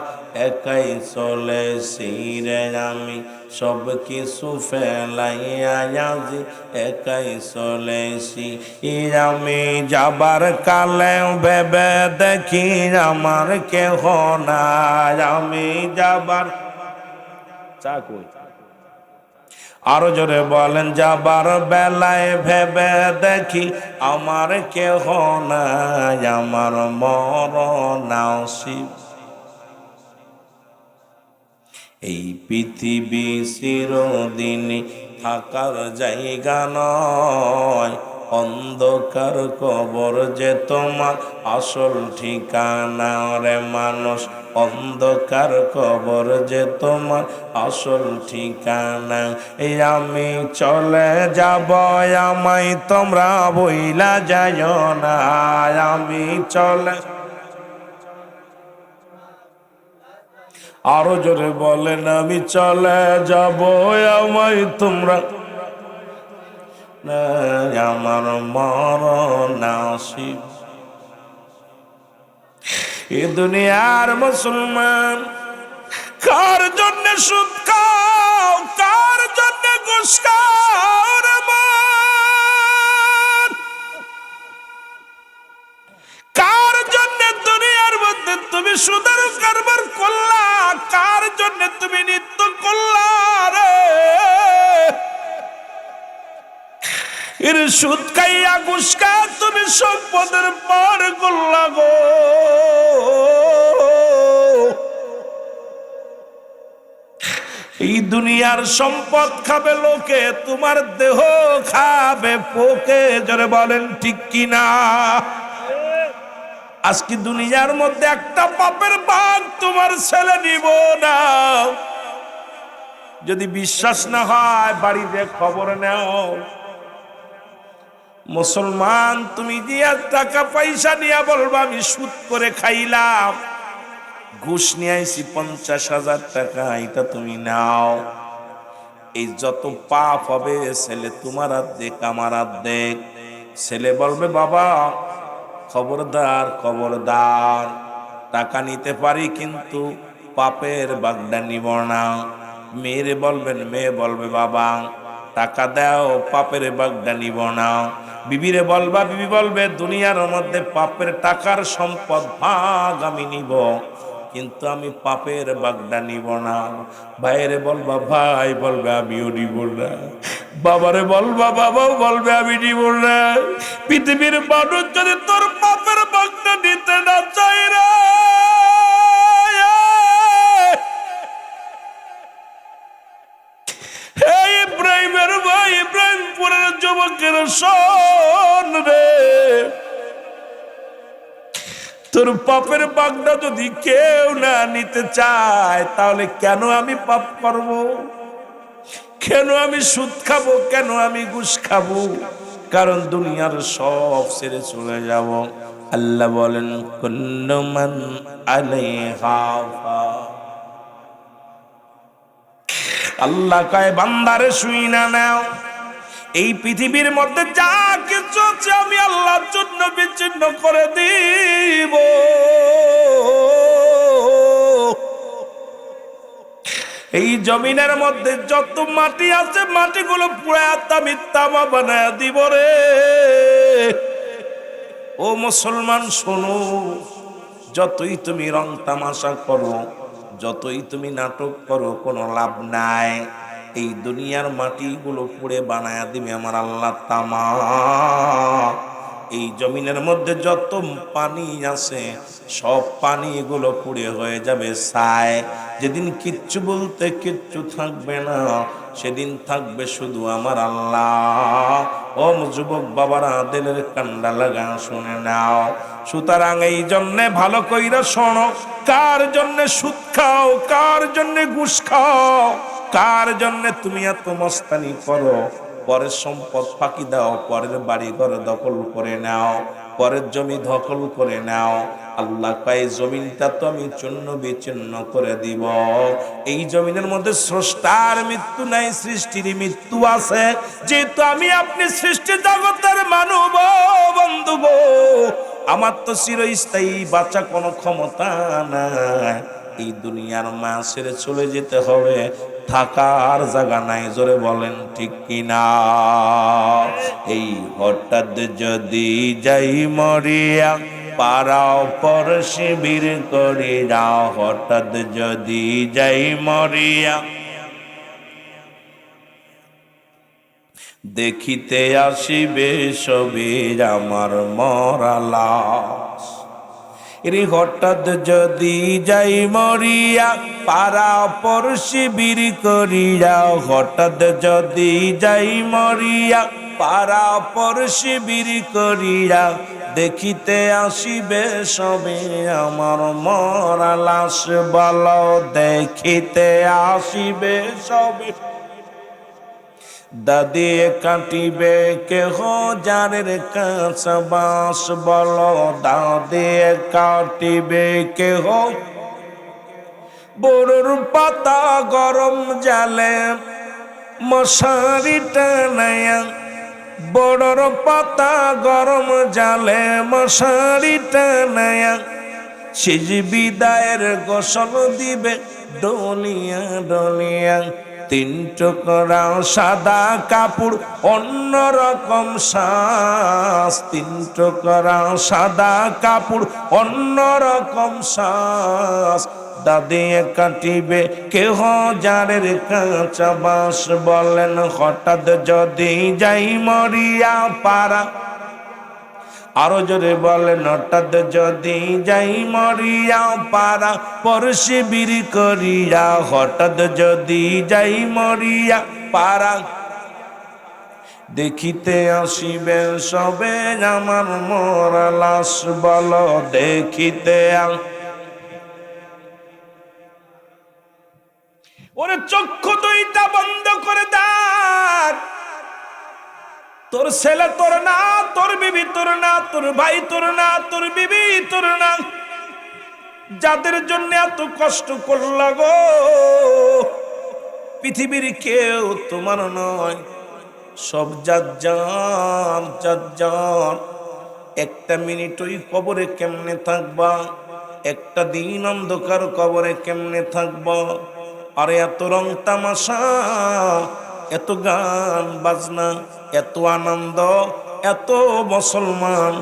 [SPEAKER 1] একাই চলেছি রে আমি, সব কিছু ফেলাইয়া আজি একাই চলেছি। আমি যাবার কালে ভেবে দেখি আমার কেহ নাই, আমি যাবার চা কই আরো জোরে বলেন, যাবার বেলায় ভেবে দেখি আমার কেহ নাই, আমার মরণ আসিব। এই পৃথিবী চিরদিন থাকার জায়গা নয়, অন্ধকার কবর যে তোমার আসল ঠিকানা রে মানুষ, অন্ধকার কবর যে তোমার আসল ঠিকানা। এই আমি চলে যাব আমায় তোমরা বইলা যাইও না, আমি চলে আরো জোরে বলেন, আমি চলে যাব আমায় তোমরা না, আমার মরণ আসিব। এ দুনিয়ার মুসলমান কার জন্য সুদ খাও, কার জন্য ঘুষ খাও রে মান, কার জন্য দুনিয়ার মধ্যে তুমি সুদের কারবার করলা, কার জন্য তুমি নিত্য করলা রে। এর সুদ খাইয়া ঘুষ খাইয়া তুমি সম্পদের পার করলা গো। এই দুনিয়ার সম্পদ খাবে লোকে, তোমার দেহ খাবে পোকে, জোরে বলেন ঠিক কিনা। আজকে দুনিয়ার মধ্যে একটা পাপের ভাগ তোমার ছেলে নিব না। যদি বিশ্বাস না হয় বাড়িতে খবর নাও। মুসলমান তুমি দিয়া টাকা পয়সা নিয়ে বলবা আমি সুদ করে খাইলাম, ঘুষ নিয়ে আইছি 50,000 টাকা, এটা তুমি নাও। এই যত পাপ হবে ছেলে তোমার আর্ধেক আমার আর্ধেক। ছেলে বলবে বাবা খবরদার খবরদার, টাকা নিতে পারি কিন্তু পাপের বাগদা নিব না। মেয়ে বলবে বাবা টাকা দাও পাপের বাগদা নিব না। বিবিরে বলবা, বিবি বলবে দুনিয়ার মধ্যে পাপের টাকার সম্পদ ভাগ আমি নিব কিন্তু আমি পাপের বাগদা নিব না। ভাইরে বলবা, ভাই বলবে আমিও নিব না। বাবারে বলবা, বাবাও বলবে আমি নিব না। পৃথিবীর মানুষ যদি তোর পাপের বাগদা নিতে না চাই রে, ইব্রাহিমের ভাই ইব্রাহিমপুরের যুবকের শোন রে, তোর পাপের বাগদা যদি কেউ না নিতে চায় তাহলে কেন আমি পাপ করব? কেন আমি সুদ খাবো? কেন আমি ঘুষ খাবো? কারণ দুনিয়ার সব ছেড়ে চলে যাব। আল্লাহ বলেন কুল্লু মান আলাইহা ফান। আল্লাহ কয় বান্দারে শুই না নাও, এই পৃথিবীর মধ্যে যা কিছু আছে আমি আল্লাহর জন্য বিচ্ছিন্ন করে দিব। এই জমিনের মধ্যে যত মাটি আছে মাটিগুলো পুরায়া আমি তামা বানায়া দিব রে। ও মুসলমান শোনো, যতই তুমি রং তামাশা করো, যতই তুমি নাটক করো, কোনো লাভ নাই। এই দুনিয়ার মাটিগুলো পুড়ে বানায়া দিবে আমার আল্লাহ তামা। এই জমিনের মধ্যে যত পানি আছে সব পানিগুলো পুড়ে হয়ে যাবে ছাই। যেদিন কিচ্ছু বলতে কিচ্ছু থাকবে না, সেদিন থাকবে শুধু আমার আল্লাহ। ও যুবক বাবারা দিলের কান্ডা লাগা শুনে নাও। সুতরাং এই জন্যে ভালো কইরা শোনো, কার জন্যে সুদ খাও, কার জন্যে ঘুষ খাও, কার জন্যে তুমি এত মস্তানি করো, পরের সম্পদ ফাঁকি দাও, পরের বাড়ি ঘর দখল করে নাও, পরের জমি দখল করে নাও। আল্লাহ কয় জমিনটা তো আমি চূর্ণ বিচূর্ণ করে দিব। এই জমিনের মধ্যে স্রষ্টার মৃত্যু নাই, সৃষ্টির মৃত্যু আছে। যেহেতু আমি আপনি সৃষ্টি জগতের মানব বন্ধু গো, আমার তো চিরস্থায়ী বাঁচা কোনো ক্ষমতা নাই। এই দুনিয়ার মা ছেড়ে চলে যেতে হবে, থাকার জায়গা নাই। জোরে বলেন ঠিক কিনা? এই হঠাৎ যদি যাই মরিয়া, পারাও পর শিবির করিয়া। হঠাৎ যদি যাই মরিয়া, দেখিতে আসিবে সবির আমার মরা লাশ। রে হঠাৎ যদি যাই মরিয়া, পারা পর শিবির করিয়া। হঠাৎ যদি যাই মরিয়া, পারা পর শিবির করিয়া। দেখিতে আসিবে সবে আমার মরা লাশ। বলো দেখিতে আসিবে সবে। দাদিয়ে কাটিবে কেহ জারের কাঁচা বাঁশ। বলো দাদিয়ে কাটিবে কেহ বড়ুর পাতা গরম জালে মশারি টানায়া। বড়র পাতা গরম জালে মশারি টানায়া। শেষ বিদায়ের গোসল দিবে ডলিয়া ডলিয়া। তিন টুকরা সাদা কাপড় অন্যরকম শ্বাস। তিন টুকরা সাদা কাপড় অন্যরকম শ্বাস। দাদিয়ে কাটিবে কেহ জারের কাঁচা বাঁশ। বলেন হঠাৎ যদি যাই মরিয়া, পারা। আরো জোরে বলেন হঠাৎ যদি যাই মরিয়া, পারা পর শিবির করিয়া। হঠাৎ যদি যাই মরিয়া, পারা। দেখিতে আসিবে সবে আমার মরা লাশ। বলো দেখিতে। ওরে চক্ষু দুইটা বন্ধ করে দেখ। তোর ছেলে তোর না, তোর বিবি তোর না, তোর ভাই তোর না, তোর বিবি তোর না। যাদের জন্য এত কষ্ট করল গো, পৃথিবীর কেউ তোমার নয়। সব যার যার। একটা মিনিট ওই কবরে কেমনে থাকবা, একটা দিন অন্ধকার কবরে কেমনে থাকবা। আরে এত রং তামাশা, এত গান বাজনা, এত আনন্দ, এত মুসলমান,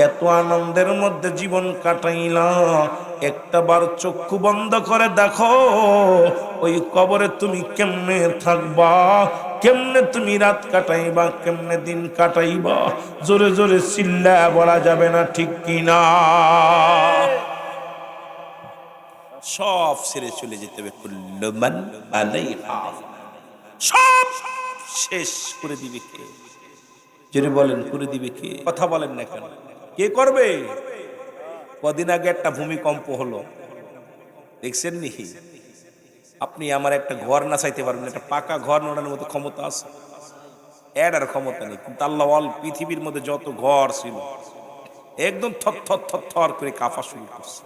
[SPEAKER 1] এত আনন্দের মধ্যে জীবন কাটাইলা। একটা বার চক্ষু বন্ধ করে দেখো, ওই কবরে তুমি কেমনে থাকবা, কেমনে তুমি রাত কাটাইবা, কেমনে দিন কাটাইবা। জোরে জোরে চিল্লা বলা যাবে না, ঠিক কিনা? সব ছেড়ে চলে যেতে হবে। কুল্লু মান আলাইহা, সব শেষ করে দিবে কে? যদি বলেন করে দিবে কে? কথা বলেন না কেন? কে করবে? কদিন আগে একটা ভূমিকম্প হলো, দেখছেন নি? আপনি আমার একটা ঘর না চাইতে পারবেন, একটা পাকা ঘর নড়ানোর মতো ক্ষমতা আছে? এর ক্ষমতা নেই। কিন্তু আল্লাহ অল পৃথিবীর মধ্যে যত ঘর ছিল একদম থর থর থর থর করে কাঁপা শুরু করছে।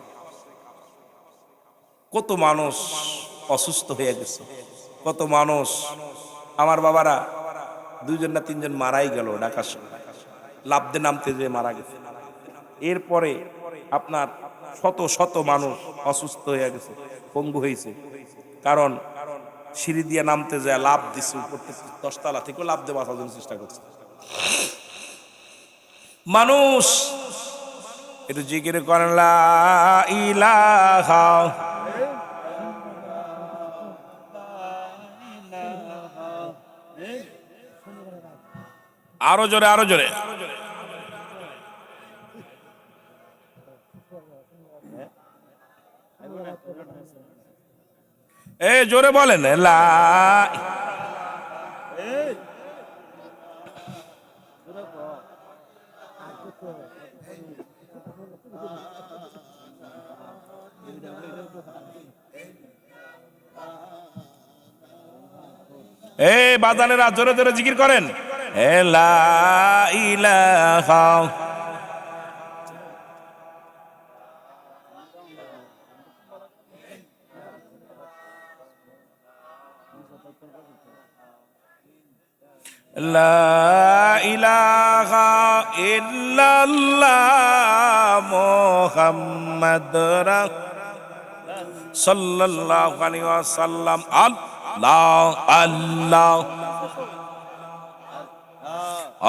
[SPEAKER 1] কত মানুষ অসুস্থ হয়ে গেছে, কত মানুষ। আমার বাবারা দুইজন না তিনজন মারাই গেল ঢাকার সময়, লাফদে নামতে যেয়ে মারা গেছে। এরপরে আপনার শত শত মানুষ অসুস্থ হয়ে গেছে, পঙ্গু হয়েছে। কারণ সিঁড়ি দিয়ে নামতে যায় লাফ দিচ্ছে, উপর থেকে 10 তলা থেকে লাফ দিয়ে বাঁচার জন্য চেষ্টা করছে মানুষ। একটু জিকির করেন লা ইলাহা। আরো জোরে, আরো জোরে। এ জোরে বলেন লা। এ বাজানেরা জোরে জোরে জিকির করেন লা ইলাহা। লা ইলাহা ইল্লাল্লাহ মুহাম্মাদুর সাল্লাল্লাহু আলাইহি ওয়াসাল্লাম। আল্লাহ আল্লাহ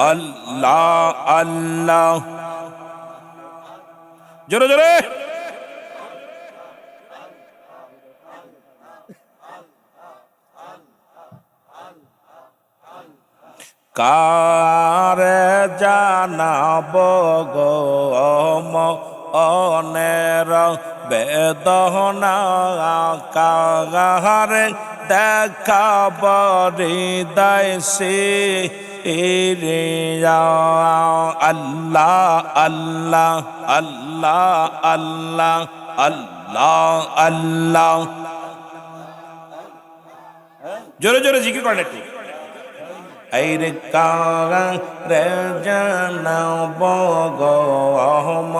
[SPEAKER 1] আল্লাহ আল্লাহ, জোরে জোরে। কারে জানাব গো মনের বেদনা, কারে দেখাব হৃদয় সিরিয়া। আল্লাহ আল্লাহ আল্লাহ আল্লাহ আল্লাহ আল্লাহ, জোরে জোরে জিকির করেন একটু। আইরে কারে জানাব গো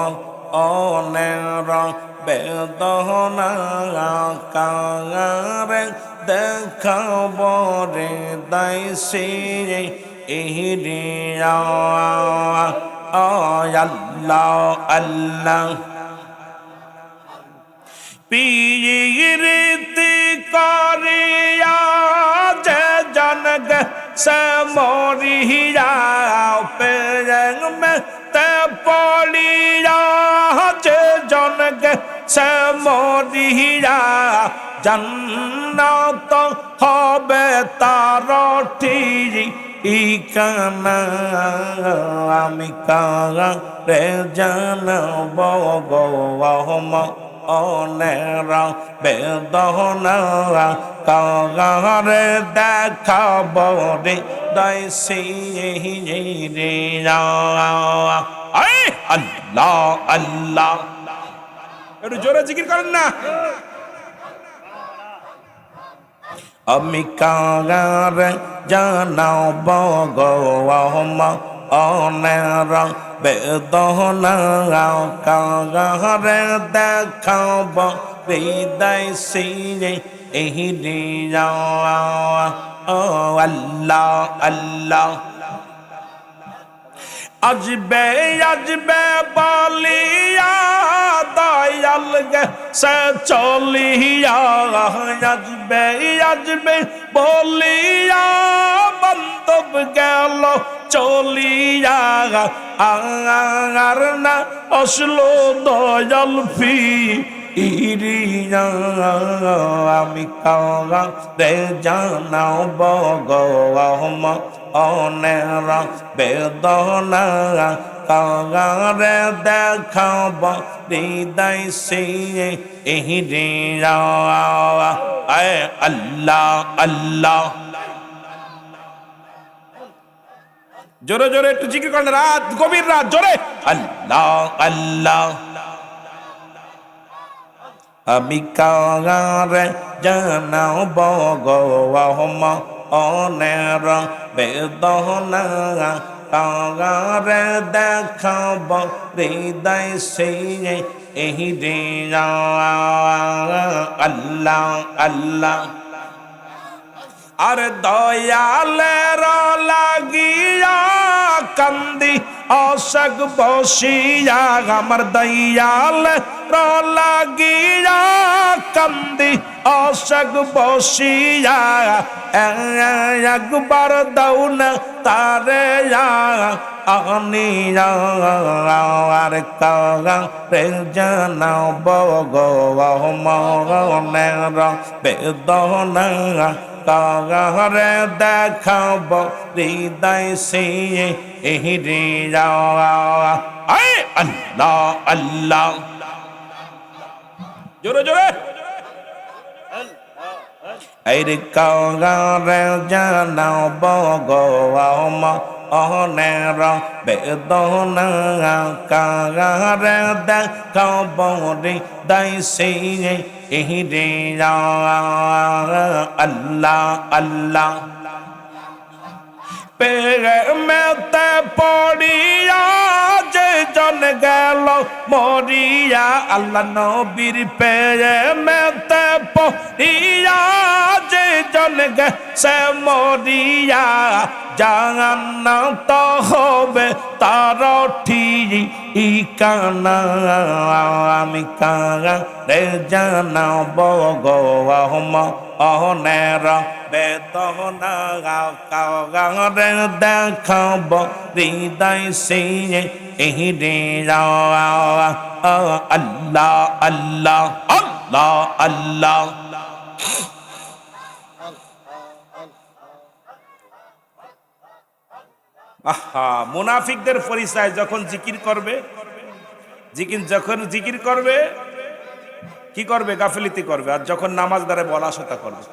[SPEAKER 1] মনের বেদনা, কারে দেখাব হৃদয় সিরিয়া। আল্লাহ আল্লাহ, পীরিতি করিয়া যে জন গেছে মরিয়া, প্রেম में ते পড়িয়া যে জন গেছে মরিয়া, জান্নাত হবে তার ঠিকানা। আমি কারে জানাব গো মনের বেদনা, কারে দেখাব হৃদয় সিরিয়া। আল্লাহ আল্লাহ, একটু জোরে জিকির করেন না। আমি কারে জানাব গো মনের বেদনা, কারে দেখাব হৃদয় সিরিয়া। আল্লাহ আল্লাহ, আজবে আজবে বলিয়া দয়াল গেছে চলিয়া, আজবে আজবে বলিয়া বান্ধব গেল চলিয়া, আর না আসলো দয়াল ফিরিয়া। আমি কারে জানাব গো মনের বেদনা, কারে দেখাব হৃদয় সিরিয়া। আল্লাহ আল্লাহ, জোরে জোরে একটু জিকির করেন, রাত গভীর রাত জোরে। আল্লাহ আল্লাহ, আমি কারে জানাব গো মনের বেদনা, কারে দেখাব হৃদয় সিরিয়া। আল্লাহ আল্লাহ, আর দয়ালের লাগিয়া কান্দি আশক বসিয়া, আমার দয়াল লাগিয়া কান্দি আশক বসিয়া, একবার দাও না তারে আনিয়া। আর কারে জানাব গো মনের বেদনা, কারে দেখাব হৃদয় সিরিয়া। আল্লাহ আল্লাহ, জোরে জোরে। আইরে কারে জানাব গো মনের বেদনা, কারে দেখাব হৃদয় সিরিয়া। আল্লাহ আল্লাহ, প্রেমেতে পড়িয়া যে জন গেল মরিয়া, পড়িয়া আল্লাহ নবীর প্রেমেতে পড়িয়া যে জন গেছে মরিয়া জান্নাত হবে তার ঠিকানা আমি কারে জানাব গো অহনের বেদনা কারে দেখাব হৃদয় সিয়ে আল্লাহ আল্লাহ আল্লাহ আল্লাহ। আহা, মুনাফিকদের পরিচয় যখন জিকির করবে, যখন জিকির করবে কি করবে? গাফিলতি করবে। আর যখন নামাজ দাঁড়ায় বলা শোতা করবে।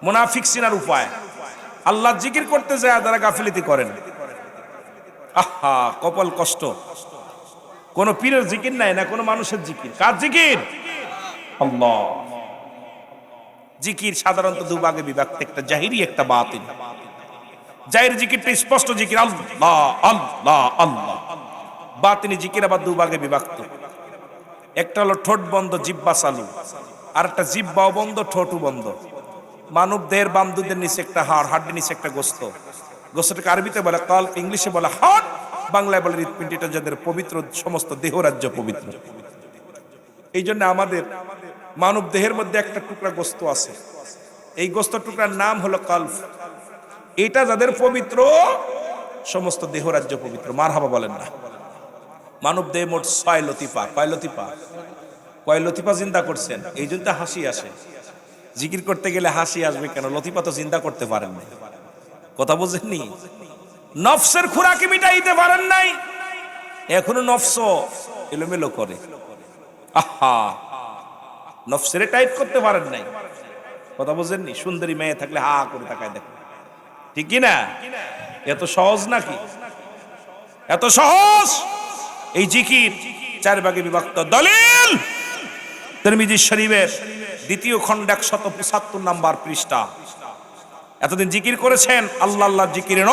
[SPEAKER 1] মুনাফিক সিনার উপায়, আল্লাহ জিকির করতে যায় যারা গাফিলতি করেন। আহা, কপাল কষ্ট। কোন পীরের জিকির নাই না কোন মানুষের জিকির। কার জিকির? আল্লাহ। জিকির সাধারণত দুভাগে বিভক্ত, একটা জাহিরি একটা বাতিন। জাহির জিকিরটা স্পষ্ট জিকির, আল্লাহ আল্লাহ আল্লাহ। বাতিনি জিকির আবার দুভাগে বিভক্ত, একটা হলো ঠোঁট বন্ধ জিহ্বা চালু, আর একটা জিহ্বাও বন্ধ ঠোঁটও বন্ধ। মানব দেহের বাম দুধের নিচে একটা হাড়, হাড়ের নিচে একটা গোস্ত। গোস্তটাকে আরবিতে বলে কল্ব, ইংলিশে বলে হার্ট, বাংলায় বলে হৃৎপিণ্ড। এটা যাদের পবিত্র, সমস্ত দেহ রাজ্য পবিত্র। এই জন্য আমাদের মানব দেহের মধ্যে একটা টুকরা গোস্ত আছে, এই গোস্ত টুকরার নাম হলো কল্ব। এটা যাদের পবিত্র, সমস্ত দেহ রাজ্য পবিত্র। মারহাবা বলেন না। মানব দেহে মোট 6 লতিফা। কয় লতিফা? কয় লতিফা জিন্দা করছেন? এই জন্য হাসি আসে। জিকির করতে গেলে হাসি আসবে কেন? লতিফা তো জিন্দা করতে পারেন নাই। কথা বুঝেননি? নফসের খুরাকি মিটাইতে পারেন নাই, এখনো নফস এলোমেলো করে। আহা, নফসের টাইট করতে পারেন নাই। কথা বুঝেননি? সুন্দরী মেয়ে থাকলে হা করে তাকায় দেখেন, ঠিক কি না? এত সহজ নাকি? এত সহজ? এই জিকির 4 ভাগে বিভক্ত। দলিল তিরমিজি শরীফের 2য় খণ্ড 175 নম্বর পৃষ্ঠা। এতদিন জিকির করেছেন আল্লাহ আল্লাহ জিকির ন,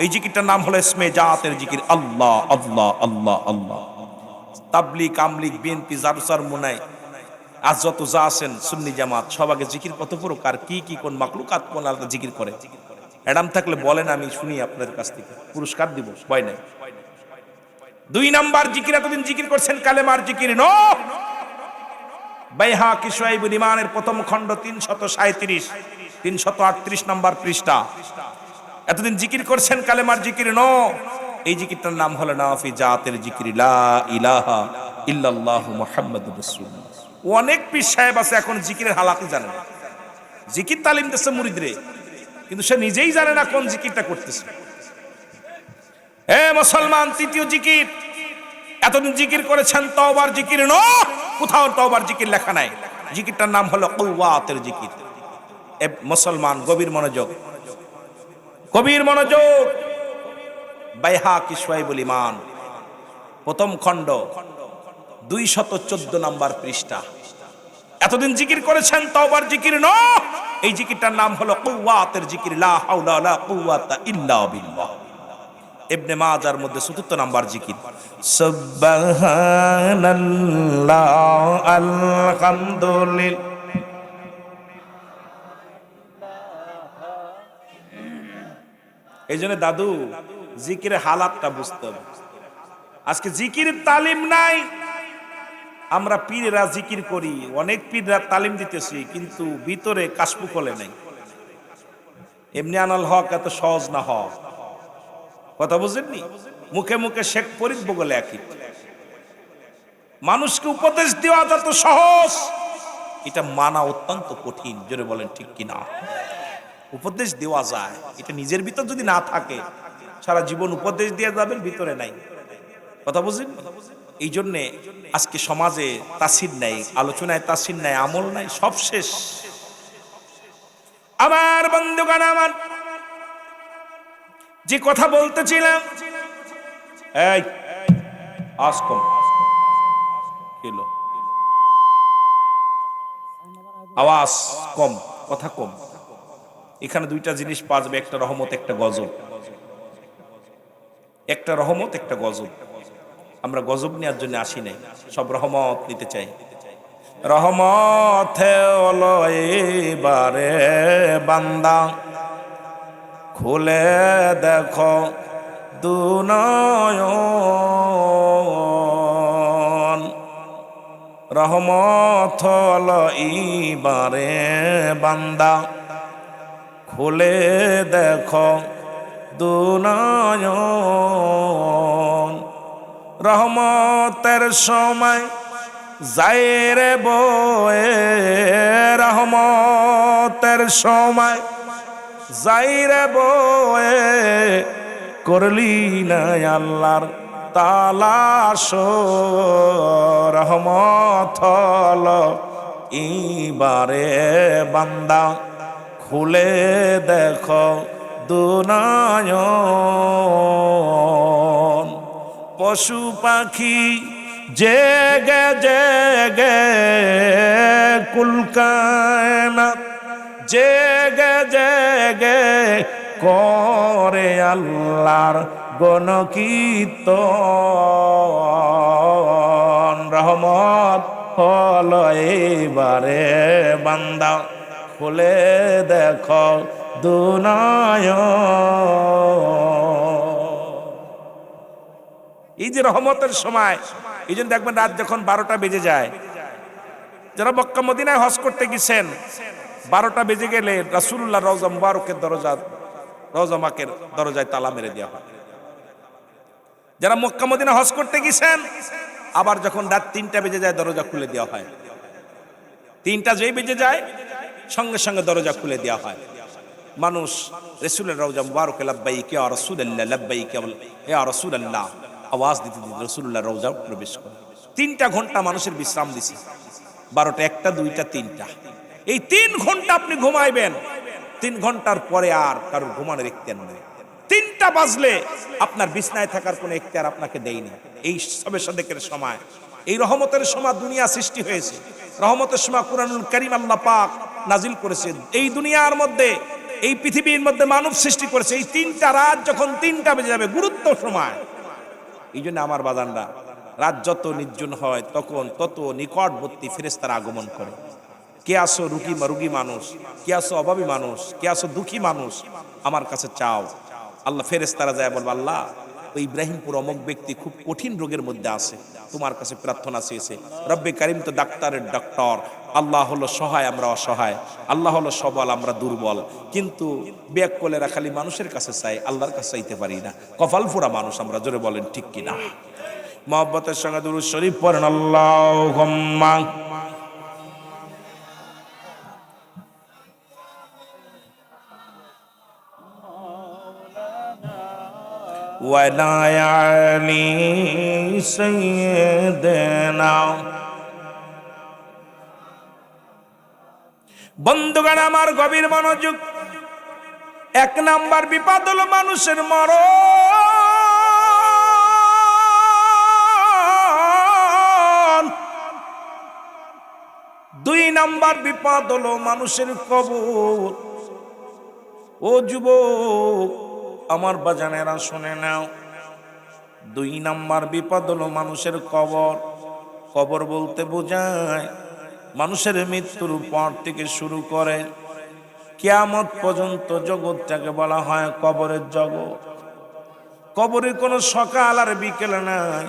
[SPEAKER 1] এই জিকিরটার নাম হলো ইসমে জাতের জিকির, আল্লাহ আল্লাহ আল্লাহ আল্লাহ। তাবলিগ, আমলিগ, বিএনপি, জারুসার মুনাই, আজ যত যা আছেন সুন্নি জামাত, সবাকে জিকির কত প্রকার, কি কি কোন মাকলুকাত কোন আলাদা জিকির করে। অ্যাডাম থাকলে বলেন, আমি শুনি আপনাদের কাছ থেকে, পুরস্কার দিব, ভয় নাই। 2 নাম্বার জিকির, এতদিন জিকির করছেন কালেমার জিকির ন, বাইহাকি শুআইবুল ঈমানের 1ম খণ্ড 337 338 নম্বর পৃষ্ঠা। এতদিন জিকির করছেন কালেমার জিকির ন, এই জিকিরটার নাম হলো নাফি জাতের জিকির, লা ইলাহা ইল্লাল্লাহু মুহাম্মাদুর রাসূলুল্লাহ। অনেক পীর সাহেব আছে এখন জিকিরের হালাতে জানে না, জিকির তালিম দিচ্ছে মুরিদরে, কিন্তু সে নিজেই জানে না কোন জিকিরটা করতেছে। হে মুসলমান, 3য় জিকির, এতদিন জিকির করেছেন তওবার জিকির ন, কোথাও তওবার জিকির লেখা নাই। জিকিরটার নাম হলো কুওয়াতের জিকির। এ মুসলমান, গভীর মনোযোগ, গভীর মনোযোগ। বাইহাকি শুআইবুল ঈমান 1ম খণ্ড 214 নম্বর পৃষ্ঠা। এতদিন জিকির করেছেন তওবার জিকির ন, এই জিকিরটার নাম হলো কুওয়াতের জিকির, লা হাওলা ওয়ালা কুওয়াতা ইল্লা বিল্লাহ। ইবনে মাজার মধ্যে 74 নম্বর জিকির, সুবহানাল্লাহ আলহামদুলিল্লাহ। এই জন্য দাদু জিকিরের হালাতটা বুঝতে হবে। আজকে জিকিরের তালিম নাই, আমরা পীরেরা জিকির করি, অনেক পীররা তালিম দিতেছি, কিন্তু ভিতরে কাশফু খোলে নাই। এমনি আনাল হক এত সহজ না হক, কথা বুঝেননি? মুখে মুখে শেখ ফরিদ বলে একই। মানুষকে উপদেশ দেওয়া যত সহজ, এটা মানা অত্যন্ত কঠিন। জোরে বলেন ঠিক কিনা? উপদেশ দেওয়া যায়, এটা নিজের ভিতর যদি না থাকে সারা জীবন উপদেশ দিয়ে যাবেন, ভিতরে নাই। কথা বুঝেন? এই জন্যে আজকে সমাজে তাসির নাই, আলোচনায় তাসির নাই, আমল নাই, সব শেষ। আমার বন্ধুগণ, আমার যে কথা বলতেছিলাম, এই আজ কম কিলো আওয়াজ কম, কথা কম। এখানে 2টা জিনিস পাওয়া যাবে, একটা রহমত, একটা গজব। একটা রহমত, একটা গজব। আমরা গজব নেওয়ার জন্য আসি নাই, সব রহমত নিতে চাই। রহমত হলো এবারে বান্দা, খুলে দেখো দুনয়ন। রহমত হলো এবারে বান্দা, খুলে দেখো দুনয়ন। রহমতের সময় যায় রে বয়ে, রহমতের সময় যায় রে বয়ে, করলি না আল্লাহর তালাশ। রহমত হলো এবারে বান্দা, খুলে দেখো দুনয়ন। পশু পাখি জেগে জেগে কুলকায়নাত জেগে জেগে করে আল্লাহর গণকীর্তন। রহমত হলো এবারে বান্দা, খুলে দেখো দুনয়ন। এই যে রহমতের সময়, এই জন্য দেখবেন রাত যখন 12টা বেজে যায়, যারা মক্কা মদিনায় হজ করতে গেছেন, 12টা বেজে গেলে রাসূলুল্লাহ রওজা মুবারকের দরজা, রওজা মাকের দরজায় তালা মেরে দেওয়া হয়। যারা মক্কা মদিনা হজ করতে গেছেন, আবার যখন রাত 3টা বেজে যায় দরজা খুলে দেওয়া হয়। 3টা যেই বেজে যায় সঙ্গে সঙ্গে দরজা খুলে দেওয়া হয়। মানুষ রাসূলের রওজা মুবারকে লাব্বাইক ইয়া রাসূলুল্লাহ, লাব্বাইক ইয়া রাসূলুল্লাহ আওয়াজ দিতে দিতে রাসূলুল্লাহ রওজা প্রবেশ করে। 3টা ঘন্টা মানুষের বিশ্রাম দিছে, 12টা, 1টা, 2টা, 3টা। এই 3 ঘন্টা আপনি ঘুমাইবেন, 3 ঘন্টার পরে আর কারোর ঘুমানোর ইখতিয়ার নেই। 3টা বাজলে আপনার বিছনায় থাকার কোনো ইখতিয়ার আপনাকে দেয়নি। এই সবে সাদেকের সময়, এই রহমতের সময় দুনিয়া সৃষ্টি হয়েছে। রহমতের সময় কুরআনুল কারীম আল্লাহ পাক নাজিল করেছেন। এই দুনিয়ার মধ্যে, এই পৃথিবীর মধ্যে মানব সৃষ্টি করেছে। এই 3টা রাত যখন 3টা বেজে যাবে, গুরুত্ব সময়। এই জন্য আমার বাজানরা, রাত যত নির্জন হয় তখন তত নিকটবর্তী ফেরেশতারা আগমন করে। কে আসো রুগী মানুষ, কে আসো অভাবী মানুষ, কে আসো দুঃখী মানুষ, আমার কাছে চাও। আল্লাহ ফেরেশতারা যায় বলবে, আল্লাহ ওই ইব্রাহিমপুর অমুক ব্যক্তি খুব কঠিন রোগের মধ্যে আছে, তোমার কাছে প্রার্থনা চেয়েছে। রব্বে কারিম তো ডাক্তারের ডক্টর, আল্লাহ হলো সহায়, আমরা অসহায়, আল্লাহ হলো সবল, আমরা দুর্বল। কিন্তু ব্যাগ কোলেরা খালি মানুষের কাছে চাই, আল্লাহর কাছে চাইতে পারি না। কপাল ফোড়া মানুষ আমরা, জোরে বলেন ঠিক কিনা? মহব্বতের সঙ্গে দুরূদ শরীফ পড়েন, আল্লাহুম্মা ওয়ালা আলি সাইয়্যিদিনা। বন্ধুগণ আমার, গভীর মনোযোগ। 1 নাম্বার বিপদ হলো মানুষের মরণ। 2 নাম্বার বিপদ হলো মানুষের কবর। ও যুবক আমার বাজানেরা শুনে নাও, 2 নাম্বার বিপদ হলো মানুষের কবর। কবর বলতে বোঝায় মানুষের মৃত্যুর পর থেকে শুরু করে কিয়ামত পর্যন্ত জগৎটাকে বলা হয় কবরের জগৎ। কবরে কোনো সকাল আর বিকেল নাই,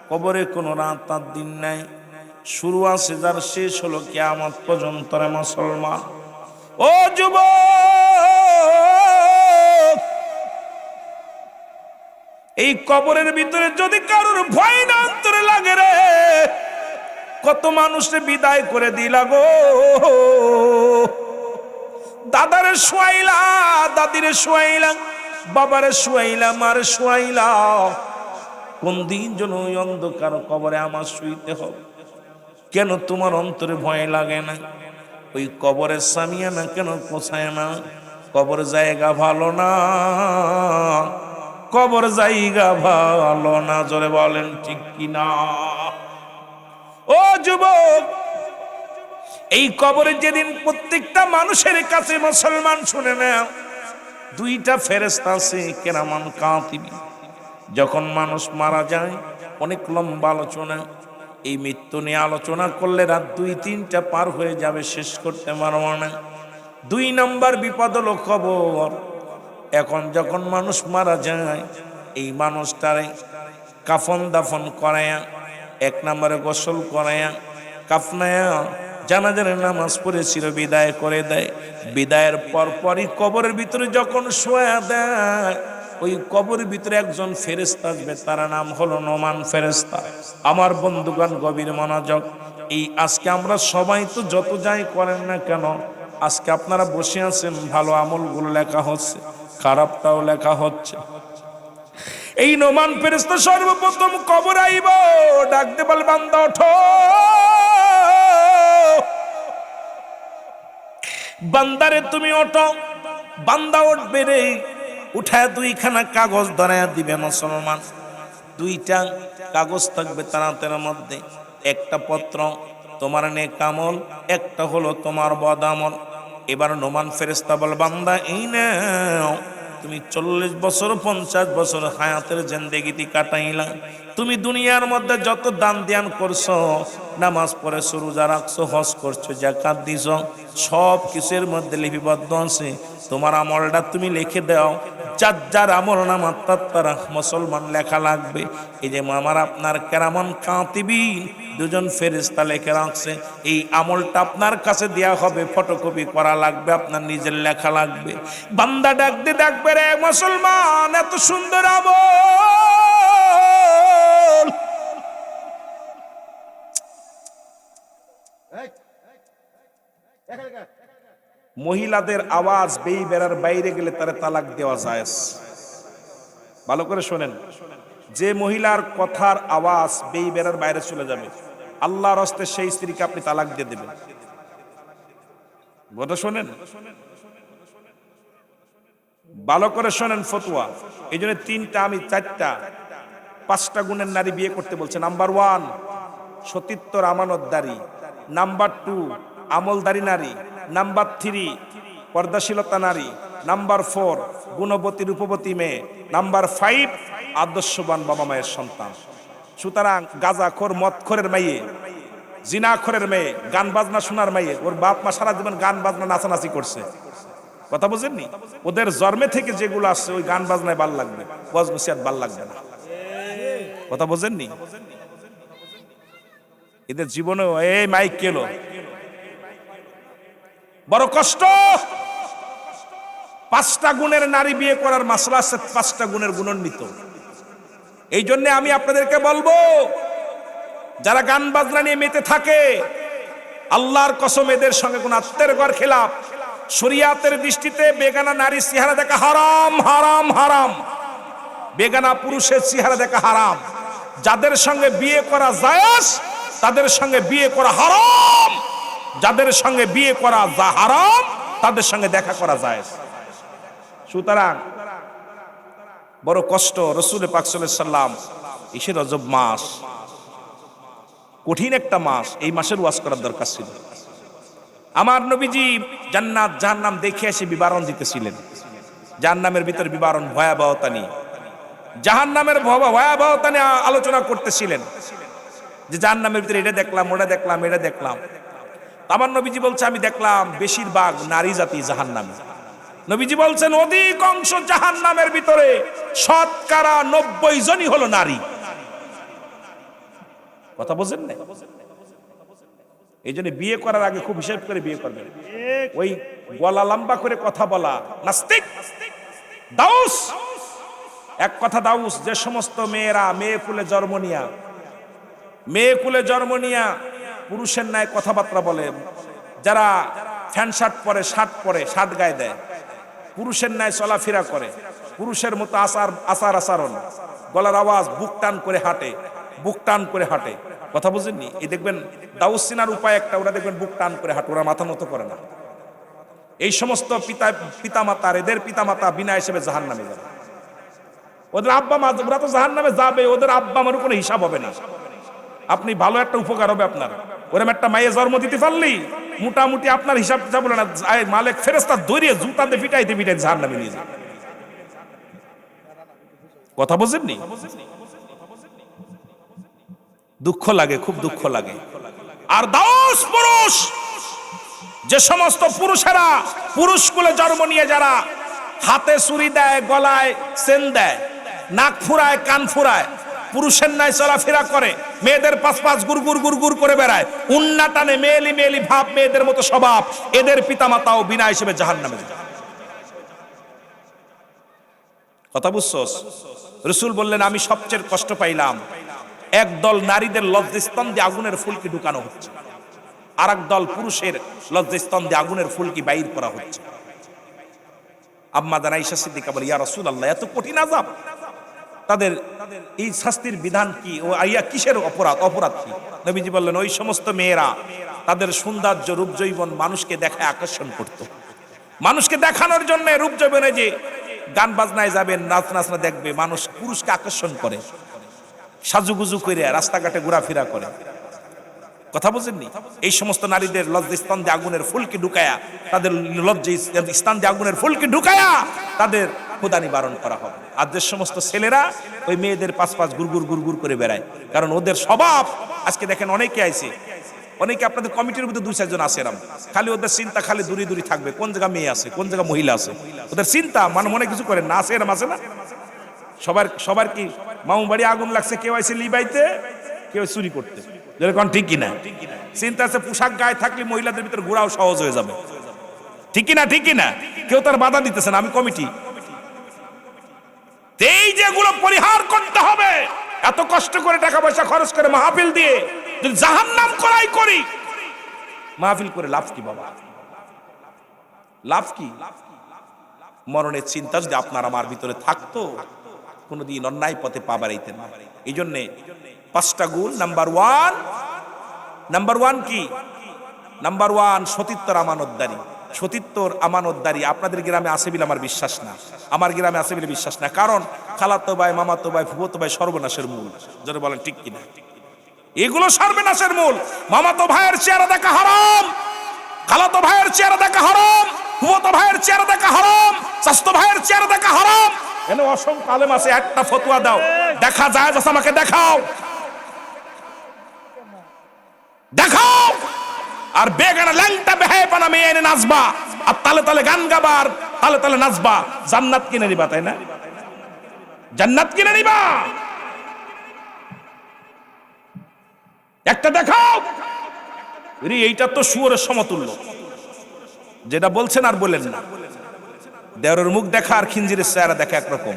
[SPEAKER 1] কবরে কোনো রাত আর দিন নাই। শুরু আছে যার, শেষ হলো কিয়ামত পর্যন্ত। রে মুসলমান, ও যুবক, এই কবরের ভিতরে যদি কারোর ভয় না অন্তরে লাগে রে, কত মানুষকে বিদায় করে দিলা গো। দাদারে শুয়াইলা, দাদিরে শুয়াইলা, বাবারে শুয়াইলা, মারে শুয়াইলা, কোন দিন যেন ওই অন্ধকার কবরে আমার শুইতে হবে। কেন তোমার অন্তরে ভয় লাগে না? ওই কবরের সামিয়ানা কেন পোছায় না? কবর জায়গা ভালো না, কবর জায়গা ভালো না, জোরে বলেন ঠিক কিনা? ও যুবক, এই কবরে যেদিন প্রত্যেকটা মানুষের কাছে, মুসলমান শুনে নাও, 2টা ফেরেশতা আছে, কেরামান কাতিব। যখন মানুষ মারা যায়, অনেক লম্বা আলোচনা। এই মৃত্যু নিয়ে আলোচনা করলে রাত 2-3টা পার হয়ে যাবে, শেষ করতে পারবো না। 2 নম্বর বিপদ হলো কবর। এখন যখন মানুষ মারা যায়, এই মানুষটারে কাফন দাফন করায়া, 1 নম্বরে গোসল করায়া, কাফনায়া, জানাজার নামাজ পড়ে চির বিদায় করে দেয়। বিদায়ের পরপরই কবরের ভিতরে যখন শোয়া দেয়, ওই কবরের ভিতরে একজন ফেরেশতা আসবে, তার নাম হলো নোমান ফেরেশতা। আমার বন্ধুগণ গভীর মনোযোগ। এই আজকে আমরা সবাই তো যত যাই করেন না কেন, আজকে আপনারা বসে আছেন, ভালো আমলগুলো লেখা হচ্ছে, খারাপটাও লেখা হচ্ছে। এই নোমান ফেরেশতা সর্বপ্রথম কবর আইব, ডাকতে বল, বান্দা ওঠো। বান্দারে তুমি ওঠো। বান্দা উঠবে রে, উঠায় 2খানা কাগজ ধরাইয়া দিবে মুসলমান। 2টা কাগজ থাকবে তার হাতের মধ্যে। একটা পত্র তোমার নেক আমল, একটা হলো তোমার বদ আমল। এবার নোমান ফেরেশতা বল, বান্দা এই নাও, তুমি 40 বছর 50 বছর হায়াতের জিন্দেগিতে কাটাইলা। তুমি দুনিয়ার মধ্যে যত দান ধ্যান করছো, নামাজ পড়েছো, রোজা রাখছো, হজ করছো, যাকাত দিছো, সব কিছুর মধ্যে লিপিবদ্ধ আছে। তোমার আমলটা তুমি লিখে দাও। যার যার আমল নামা তারা মুসলমান লেখা লাগবে। এই যে আমার আপনার কেরামান কাতিবিন 2জন ফেরেশতা লেখে রাখছে, এই আমলটা আপনার কাছে দেয়া হবে, ফটোকপি করা লাগবে, আপনার নিজের লেখা লাগবে। বান্দা ডাকতে ডাকবে, রে মুসলমান, এত সুন্দর আমল। মহিলাদের আওয়াজ বেই বেড়ার বাইরে গেলে তারে তালাক দেওয়া যায়। ভালো করে শোনেন, যে মহিলার কথার আওয়াজ বেই বেড়ার বাইরে চলে যাবে, আল্লাহর হস্তে সেই স্ত্রীকে আপনি তালাক দিয়ে দেবেন। কথা শোনেন, ভালো করে শোনেন ফতোয়া। এই জন্য 3টা, আমি 4টা 5টা গুণের নারী বিয়ে করতে বলছে। নাম্বার 1 সতীত্বর আমানতদারী, নাম্বার 2 আমলদারী নারী, নাম্বার 3 পর্দাশীলতা নারী, নাম্বার 4 গুণবতী রূপবতী মেয়ে, নাম্বার 5 আদর্শবান বাবা মায়ের সন্তান। সুতরাং গাঁজাখোর, মদখোরের মেয়ে, জিনাখোরের মেয়ে, গান বাজনা শোনার মেয়ে, ওর বাপ মা সারা জীবন গান বাজনা নাচানাচি করছে, কথা বুঝেননি? ওদের জন্মে থেকে যেগুলো আসছে, ওই গান বাজনায় ভাল লাগবে, ওয়াজ নসিহত ভাল লাগবে না, কথা বুঝেননি? এদের জীবনে এই মাইক কেলো বড় কষ্ট। 5টা গুণের নারী বিয়ে করার মাসলা আছে, 5টা গুণের গুণান্বিত। এই জন্য আমি আপনাদেরকে বলবো, যারা গান বাজনা নিয়ে মেতে থাকে, আল্লাহর কসম এদের সঙ্গে কোন আত্মের ঘর খেলাপ। শরিয়াতের দৃষ্টিতে বেগানা নারীর চেহারা দেখা হারাম, হারাম, হারাম। বেগানা পুরুষের চেহারা দেখা হারাম। যাদের সঙ্গে বিয়ে করা জায়েজ, তাদের সঙ্গে বিয়ে করা হারাম। যাদের সঙ্গে বিয়ে করা হারাম, তাদের সঙ্গে দেখা করা জায়েজ। সুতরাং বড় কষ্ট। রাসূল পাক সাল্লাল্লাহু আলাইহি ওয়াসাল্লাম, ইশে রজব মাস কঠিন একটা মাস, এই মাসের ওয়াজ করার দরকার ছিল। আমার নবীজি জান্নাত জাহান্নাম দেখে এসে বিবরণ দিতেছিলেন। জাহান্নামের ভিতরে বিবরণ, ভয়াবহতা নিয়ে, জাহান্নামের ভয়াবহতা নিয়ে আলোচনা করতেছিলেন, যে জাহান্নামের ভিতরে এটা দেখলাম, ওটা দেখলাম, এটা দেখলাম। আমার নবীজি বলছে, আমি দেখলাম বেশিরভাগ নারী জাতি জাহান্নামে। নবীজি বলছেন, অধিকাংশ জাহান্নামের ভিতরে শতকরা 90 জনই হলো নারী। কথা বোঝেন না? এই জন্য বিয়ে করার আগে খুব হিসাব করে বিয়ে করবেন। ওই গলা লম্বা করে কথা বলা নাস্তিক, দাউস। এক কথা দাউস, যে সমস্ত মেয়েরা মেয়ে কুলে জন্ম নিয়া পুরুষের ন্যায় কথাবার্তা বলে, যারা ফ্যান শার্ট পরে, শার্ট গায়ে দেয়, পুরুষের ন্যায় চলাফেরা করে, পুরুষের মতো আচার আচরণ, গলার আওয়াজ, বুক টান করে হাঁটে, কথা বুঝেননি? এই দেখবেন দাউস চিনার উপায় একটা, ওরা দেখবেন বুক টান করে হাঁটে, ওরা মাথা নত করে না। এই সমস্ত পিতামাতার, এদের পিতামাতা বিনা হিসেবে জাহান্নামে যাবে। ওদের আব্বা মা, ওরা তো জাহান্নামে যাবে, ওদের আব্বা মার কোনো হিসাব হবে না। আপনি ভালো একটা উপকার হবে আপনার, ওরকম একটা মায়ের জন্ম দিতে পারলি, মোটামুটি আপনার হিসাব যা বলে না, মালিক ফেরেশতা ধরিয়ে জুতাতে পিটাইতে জাহান্নামে নিয়ে যাবে। কথা বুঝেননি? দুঃখ লাগে, খুব দুঃখ লাগে। আর দাস পুরুষ, যে সমস্ত পুরুষেরা পুরুষ কুলে জন্ম নিয়ে যারা হাতে চুরি দেয়, গলায় চেন দেয়, নাক ফুরায়, কান ফুরায়, পুরুষের ন্যায় চলাফেরা করে, মেয়েদের পাশ পাশ গুড়গুড় গুড়গুড় করে বেড়ায়, উন্না টানে, মেয়েলি মেয়েলি ভাব, মেয়েদের মতো স্বভাব, এদের পিতামাতাও বিনা হিসেবে জাহান্নামে যায়। কথা বুঝছস? রাসূল বললেন, আমি সবচেয়ে কষ্ট পাইলাম একদল নারীদের লজ্জাস্থান দিয়ে আগুনের ফুলকি ঢুকানো হচ্ছে, আর একদল পুরুষের লজ্জাস্থান দিয়ে আগুনের ফুলকি বাইর করা হচ্ছে। আম্মা জান আয়েশা সিদ্দিকা বলে, ইয়া রাসূলুল্লাহ, এত কঠিন আযাব, তাদের এই শাস্তির বিধান কি? ও আইয়া কিসের অপরাধ কি? নবীজি বললেন, ওই সমস্ত মেয়েরা তাদের সৌন্দর্য রূপ যৌবন মানুষকে দেখায় আকর্ষণ করত। মানুষকে দেখানোর জন্য রূপ যৌবনে যে গান বাজনায় যাবেন, নাচ নাচনা দেখবে, মানুষ পুরুষকে আকর্ষণ করে, সাজুগুজু করে রাস্তাঘাটে ঘোরাফেরা করে। কথা বুঝেননি? এই সমস্ত নারীদের লজ্জাস্থান দিয়ে আগুনের ফুলকি ঢুকায়া, তাদের লজ্জাস্থান দিয়ে আগুনের ফুলকি ঢুকায়া তাদের ক্ষুধা নিবারণ করা হবে। আর যে সমস্ত ছেলেরা ওই মেয়েদের পাশ পাশ গুড়গুড় গুড়গুড় করে বেড়ায়, কারণ ওদের স্বভাব, আজকে দেখেন অনেকে আইছে, অনেকে আপনাদের কমিটির মধ্যে 2-4 জন আছে এরকম, খালি ওদের চিন্তা খালি দূরে দূরে থাকবে, কোন জায়গা মেয়ে আছে, কোন জায়গা মহিলা আছে, ওদের চিন্তা মনে কিছু করেন না। আছে এরকম, আছে না? সবার কি মামু বাড়ি আগুন লাগছে, কেউ আইছে লিবাইতে, কেউ চুরি করতে, যেরকম ঠিক কিনা? চিন্তা আছে পোশাক গায়ে থাকলে মহিলাদের ভিতরে ঘোরাও সহজ হয়ে যাবে, ঠিক কিনা? ঠিক কিনা? কেউ তার বাধা দিতেছে না, আমি কমিটি। এই যেগুলো পরিহার করতে হবে, এত কষ্ট করে টাকা পয়সা খরচ করে মাহফিল দিয়ে যদি জাহান্নাম করি, মাহফিল করে লাভ কি বাবা? লাভ কি? মরণের চিন্তা যদি আপনার আমার ভিতরে থাকতো, কোনদিন অন্যায় পথে পা বাড়াইতেন না। এই জন্যে 5টা গুণ। নাম্বার ওয়ান কি? নাম্বার 1, সতীত্বর আমানতদারি। সতীত্বর আমানতদারি আপনাদের গ্রামে আছে বলে আমার বিশ্বাস না, আমার গ্রামে আছে বলে বিশ্বাস না। কারণ খালাতো ভাই, মামাতো ভাই, ফুফাতো ভাই সর্বনাশের মূল। যারা বলেন ঠিক কিনা? এগুলো সর্বনাশের মূল। মামাতো ভাইয়ের চেহারা দেখা হারাম, খালাতো ভাইয়ের চেহারা দেখা হারাম, ফুফাতো ভাইয়ের চেহারা দেখা হারাম, চাচাতো ভাইয়ের চেহারা দেখা হারাম। এনে অসংখ্য আলেম আছে, একটা ফতোয়া দাও, দেখা যায় যা, আমাকে দেখাও। আর বেগানা ল্যাংটা বেহায় পানা মেয়ে এনে নাচবা, আর তালে তালে গান গাবার, তালে তালে নাচবা, জান্নাত কিনে নিবা, তাই না? জান্নাত কিনে নিবা। একটা দেখাও। এইটা তো শুয়োরের সমতুল্য, যেটা বলছেন আর বলেন না। দেওরের মুখ দেখা আর খিঞ্জিরের চেহারা দেখা একরকম।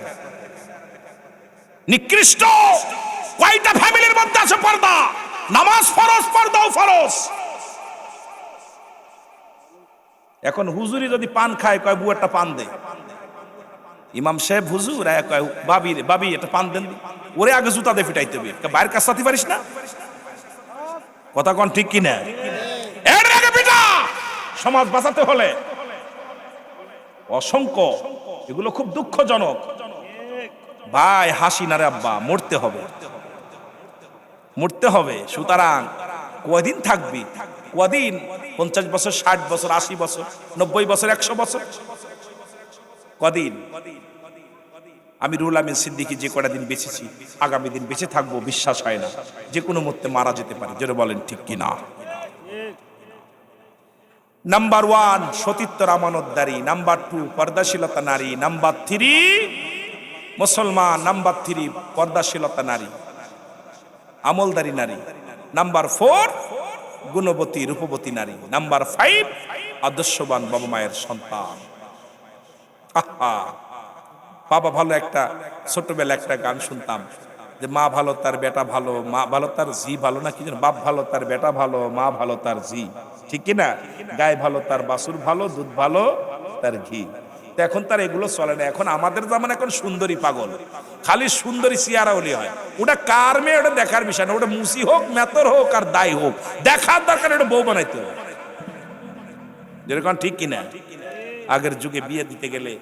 [SPEAKER 1] নিকৃষ্ট। কয়টা ফ্যামিলির মধ্যে আছে পর্দা? নামাজ ফরজ, পর্দাও ফরজ। এখন হুজুরি যদি পান খায়, কয় বউ একটা পান দে। ইমাম সাহেব হুজুর কয় বাবি একটা পান দেন, ওরে আগে জুতা দিয়ে ফিটাইতে হবে, বাইরের কাজ সাথে পারিস না। কথা কোন ঠিক কিনা? এর আগে পিটা, সমাজ বাঁচাতে হলে। অসংখ্য এগুলো খুব দুঃখজনক ভাই। হাসি না রে আব্বা, মরতে হবে, মরতে হবে। সুতরাং কদিন থাকবি? কদিন? 50 বছর, 60 বছর, 80 বছর, 90 বছর, 100 বছর? কদিন? আমি রুহুল আমিন সিদ্দিকী যে কটা দিন বেঁচেছি, আগামী দিন বেঁচে থাকবো বিশ্বাস হয় না। যে কোনো মুহূর্তে মারা যেতে পারে। যেটা বলেন ঠিক কিনা? নাম্বার 1 সতীত্বর আমানতদারি, নাম্বার 2 পর্দাশীলতা নারী, নাম্বার 3 মুসলমান, নাম্বার 3 পর্দাশীলতা নারী, আমলদারি নারী, নাম্বার 4 গুণবতী রূপবতী নারী, নাম্বার 5 আদর্শবান বাবা মায়ের সন্তান। বাবা ভালো, একটা ছোটবেলা একটা গান শুনতাম যে মা ভালো তার বেটা ভালো, মা ভালো তার ঝি ভালো, না কি যেন, বাপ ভালো তার বেটা ভালো, মা ভালো তার ঝি, ঠিক কিনা? গায়ে ভালো তার বাছুর ভালো, দুধ ভালো তার ঘি। এখন তার এগুলো চলে না। এখন আমাদের জামানা এখন সুন্দরী পাগল, খালি সুন্দরী চেহারা হলে হয়। ওটা কার মেয়ে ওটা দেখার বিষয় না। ওটা মুসি হোক, মেতর হোক, আর দায় হোক, দেখার দরকার ওটা বউ বানাইতে হবে। যেরকম ঠিক কিনা? আগের যুগে বিয়ে দিতে গেলে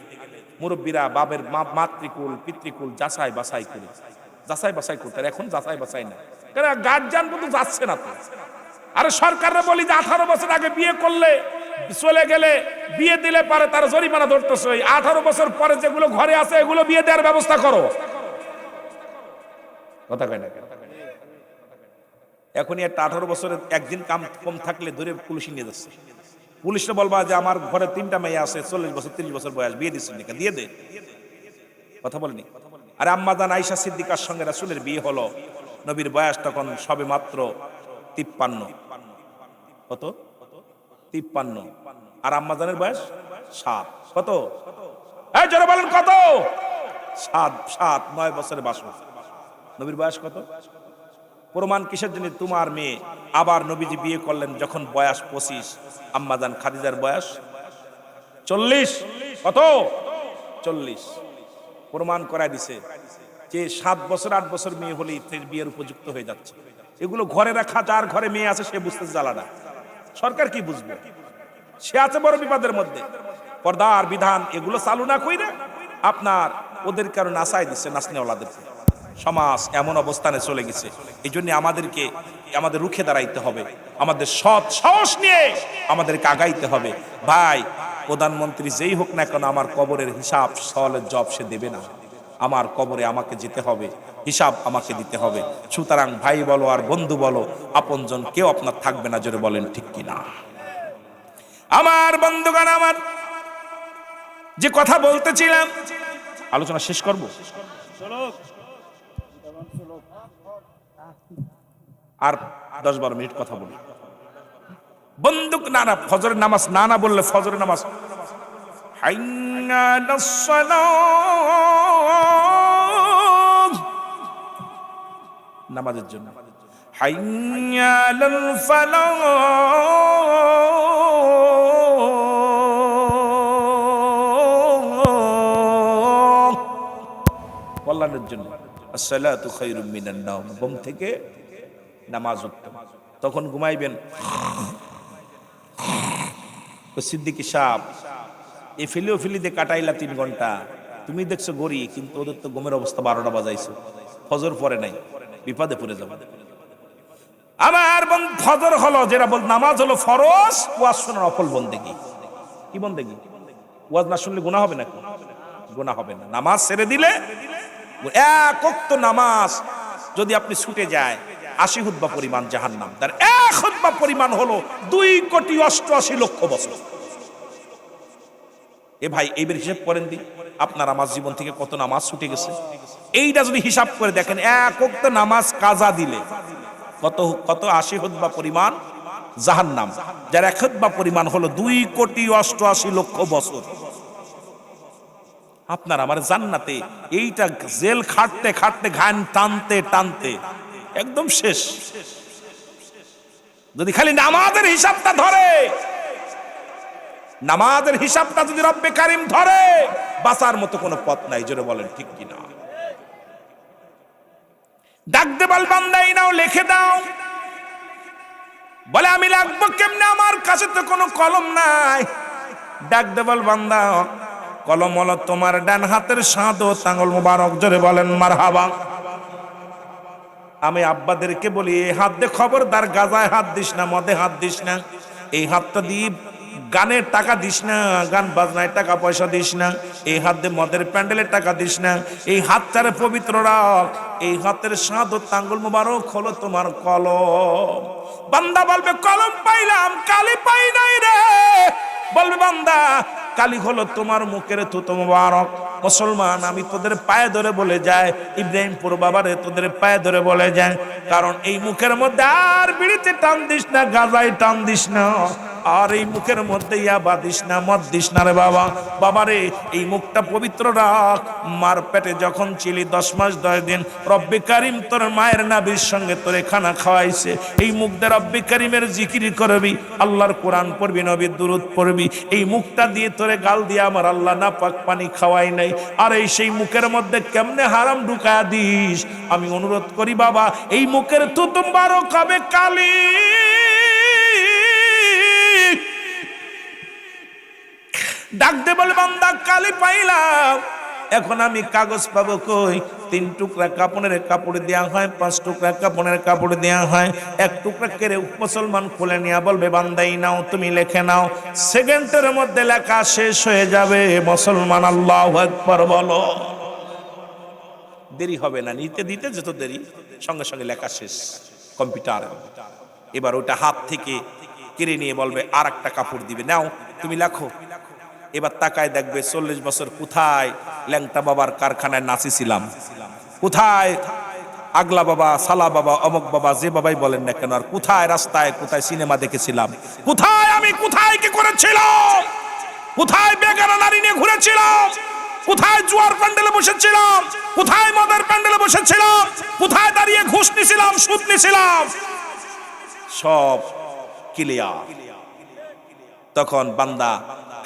[SPEAKER 1] মুরব্বীরা বাবের মাতৃকুল পিতৃকুল যাচাই বাছাই করতে, এখন যাচাই বাছাই না। গার্জিয়ান কিন্তু যাচ্ছে না তো। আরে সরকাররা বলি যে 18 বছর আগে বিয়ে করলে, চলে গেলে বিয়ে দিলে পারে তার জরিমানা ধরতেছে। 18 বছর পরে যেগুলো ঘরে আছে এগুলো বিয়ে দেওয়ার ব্যবস্থা করো। কথা কয় না? এখনই একটা 18 বছরের একদিন কাম কম থাকলে ধরে পুলিশে নিয়ে যাচ্ছে। পুলিশে বলবা যে আমার ঘরে 3টা মেয়ে আছে, 40 বছর 30 বছর বয়স, বিয়ে দিচ্ছেন নাকি, দিয়ে দে। কথা বলেনি। আর আম্মাজান আয়েশা সিদ্দিকার সঙ্গে রাসূলের বিয়ে হলো, নবীর বয়স তখন সবে মাত্র 53। কত? 53। আর আম্মাজানের বয়স 7। কত? এই জোরে বলেন কত? 7। 9 বছরের বাসর। নবীর বয়স কত? প্রমাণ কিসের জন্য? তোমার মেয়ে আবার নবীজি বিয়ে করলেন যখন বয়স 25, আম্মাজান খাদিজার বয়স 40। কত? 40। প্রমাণ করায় দিছে যে 7 বছর 8 বছর মেয়ে হলেই বিয়ের উপযুক্ত হয়ে যাচ্ছে। এগুলো ঘরে রাখা, যার ঘরে মেয়ে আছে সে বুঝতে জ্বালানা, সরকার কি বুঝবে? সে আছে বড় বিপদের মধ্যে। পর্দার বিধান এগুলো চালু না কইরা আপনার ওদের কারণে আশায় দিচ্ছে নাসনেওয়ালাদেরকে। সমাজ এমন অবস্থানে চলে গেছে। এই জন্য আমাদেরকে আমাদের রুখে দাঁড়াইতে হবে, আমাদের সৎ সাহস নিয়ে আমাদেরকে আগাইতে হবে। ভাই, প্রধানমন্ত্রী যেই হোক না কেন, আমার কবরের হিসাব সওয়ালের জব সে দেবে না। আমার কবরে আমাকে যেতে হবে, হিসাব আমাকে দিতে হবে। সুতরাং ভাই বলো আর বন্ধু বলো, আপনজন কেউ আপনার থাকবে না। জোরে বলেন ঠিক কিনা? আমার বন্ধুগণ, আমার যে কথা বলতেছিলাম, আলোচনা শেষ করব। আর 10-12 মিনিট কথা বলি। বন্দুক না না, ফজরের নামাজ না না বললে ফজরের নামাজ হাইয়া আলাস সালাত, নামাজের জন্য হাইয়া আলাল ফালাহ, কল্যাণের জন্য। আসসালাতু খায়রুম মিনান নাওম, ঘুম থেকে নামাজ উত্তম। তখন ঘুমাইবেন। সিদ্দিকী সাহেব এই ফিলি দিয়ে কাটাইলা 3 ঘন্টা, তুমি দেখছো গড়ি, কিন্তু ওদের তো ঘুমের অবস্থা 12টা বাজাইছে, ফজর পরে নাই, বিপদে পড়ে যাবে। আমার ফজর হলো, যেটা বল নামাজ হলো ফরজ, ওয়াজ শোনার নফল বন্দেগী। কি বন্দেগী? ওয়াজ না শুনলে গুনাহ হবে নাকি? গুনাহ হবে না। নামাজ ছেড়ে দিলে, এক ওয়াক্ত নামাজ যদি আপনি ছুটে যায়, 80 খুতবা পরিমাণ জাহান্নাম, তার 1 খুতবা পরিমাণ হলো 2,88,00,000 বছর। এ ভাই, এইবার হিসাব করেন দি, আপনার আমার জীবন থেকে কত নামাজ ছুটে গেছে। এইটা যদি হিসাব করে দেখেন, এক ওয়াক্ত নামাজ কাজা দিলে কত কত 80 খুতবা পরিমাণ জাহান্নাম, যার 1 খুতবা পরিমাণ হলো 2,88,00,000 বছর। আপনার আমার জান্নাতে এইটা জেল খাটতে খাটতে, ঘান টানতে টানতে একদম শেষ। যদি খালি নামাজের হিসাবটা ধরে, নামাজের হিসাবটা যদি রব্বে কারিম ধরে, বাঁচার মতো কোনো পথ নাই। জোরে বলেন ঠিক কিনা? ডাক দে বল, বান্দা এই নাও, লিখে দাও। বলে আমি লাগবো কেমনে, আমার কাছে তো কোনো কলম নাই। ডাক দে বল, বান্দা কলম হলো তোমার ডান হাতের শাহাদত আঙ্গুল মুবারক। জোরে বলেন মারহাবা। আমি আব্বাদেরকে বলি, এই হাত দিয়ে খবরদার গাজায় হাত দিস না, মদে হাত দিস না। এই হাতটা দিয়ে গানের টাকা দিস না, গান বাজনায় টাকা পয়সা দিস না। এই হাত দিয়ে মদের প্যান্ডেলের টাকা দিস না। এই হাতটারে পবিত্র রাখ। এই হাতের শাহাদত আঙ্গুল মুবারক হলো তোমার কলম। বান্দা বলবে, কলম পাইলাম, কালি পাই নাই রে। বলবে, বান্দা কালি হলো তোমার মুখের থুতু মুবারক। মুসলমান, আমি তোদের পায়ে ধরে বলে যায়, ইব্রাহিমপুর বাবারে তোদের পায়ে ধরে বলে যায়, কারণ এই মুখের মধ্যে আর বিড়িতে টান দিস না, গাজায় টান দিস না, আর এই মুখের মধ্যে ইয়াবা দিস না, মদ দিস না রে বাবা। বাবারে এই মুখটা পবিত্র রাখ। মার পেটে যখন ছিলি 10 মাস 10 দিন, রব্বে কারিম তোর মায়ের নাভির সঙ্গে তোরে খানা খাওয়াইছে। এই মুখ দিয়ে রব্বে কারিমের জিকির করবি, আল্লাহর কোরআন পড়বি, নবীর দুরূদ পড়বি। এই মুখটা দিয়ে তোরে গাল দিয়ে আমার আল্লাহ না পাক পানি খাওয়াই নাই। আর এই সেই মুখের মধ্যে কেমনে হারাম ঢুকায়া দিস। আমি অনুরোধ করি বাবা, এই মুখের থুতু মুবারক হবে কালি। ডাক দে বলে, বান্দা কালি পাইলাম, এখন আমি কাগজ পাবো কই? 3 টুকরা কাপড়ের কাপড় দেওয়া হয়, 5 টুকরা কাপড়ের কাপড় দেওয়া হয়। 1 টুকরা কেড়ে মুসলমান খুলে নিয়ে বলবে, বান্দাই নাও, তুমি লিখে নাও। সেকেন্ডের মধ্যে লেখা শেষ হয়ে যাবে। মুসলমান আল্লাহু আকবার বলো। দেরি হবে না, নিতে দিতে যত দেরি, সঙ্গে সঙ্গে লেখা শেষ। কম্পিউটার। এবার ওটা হাত থেকে কেড়ে নিয়ে বলবে আর একটা কাপড় দিবে, নাও তুমি লেখো। এবার তাকায় দেখবে 40 বছর কোথায় ল্যাংটা বাবার কারখানায় নাচিছিলাম, কোথায় আগলা বাবা, সালা বাবা, অমক বাবা, যে বাবাই বলেন না কেন, আর কোথায় রাস্তায় কোথায় সিনেমা দেখেছিলাম, কোথায় আমি কোথায় কি করেছিলাম, কোথায় বেগানা নারী নিয়ে ঘুরেছিলাম, কোথায় জুয়ার প্যান্ডেলে বসেছিলাম, কোথায় মদের প্যান্ডেলে বসেছিলাম, কোথায় দাঁড়িয়ে ঘুষ নিছিলাম, সুদ নিছিলাম, সব ক্লিয়ার। তখন বান্দা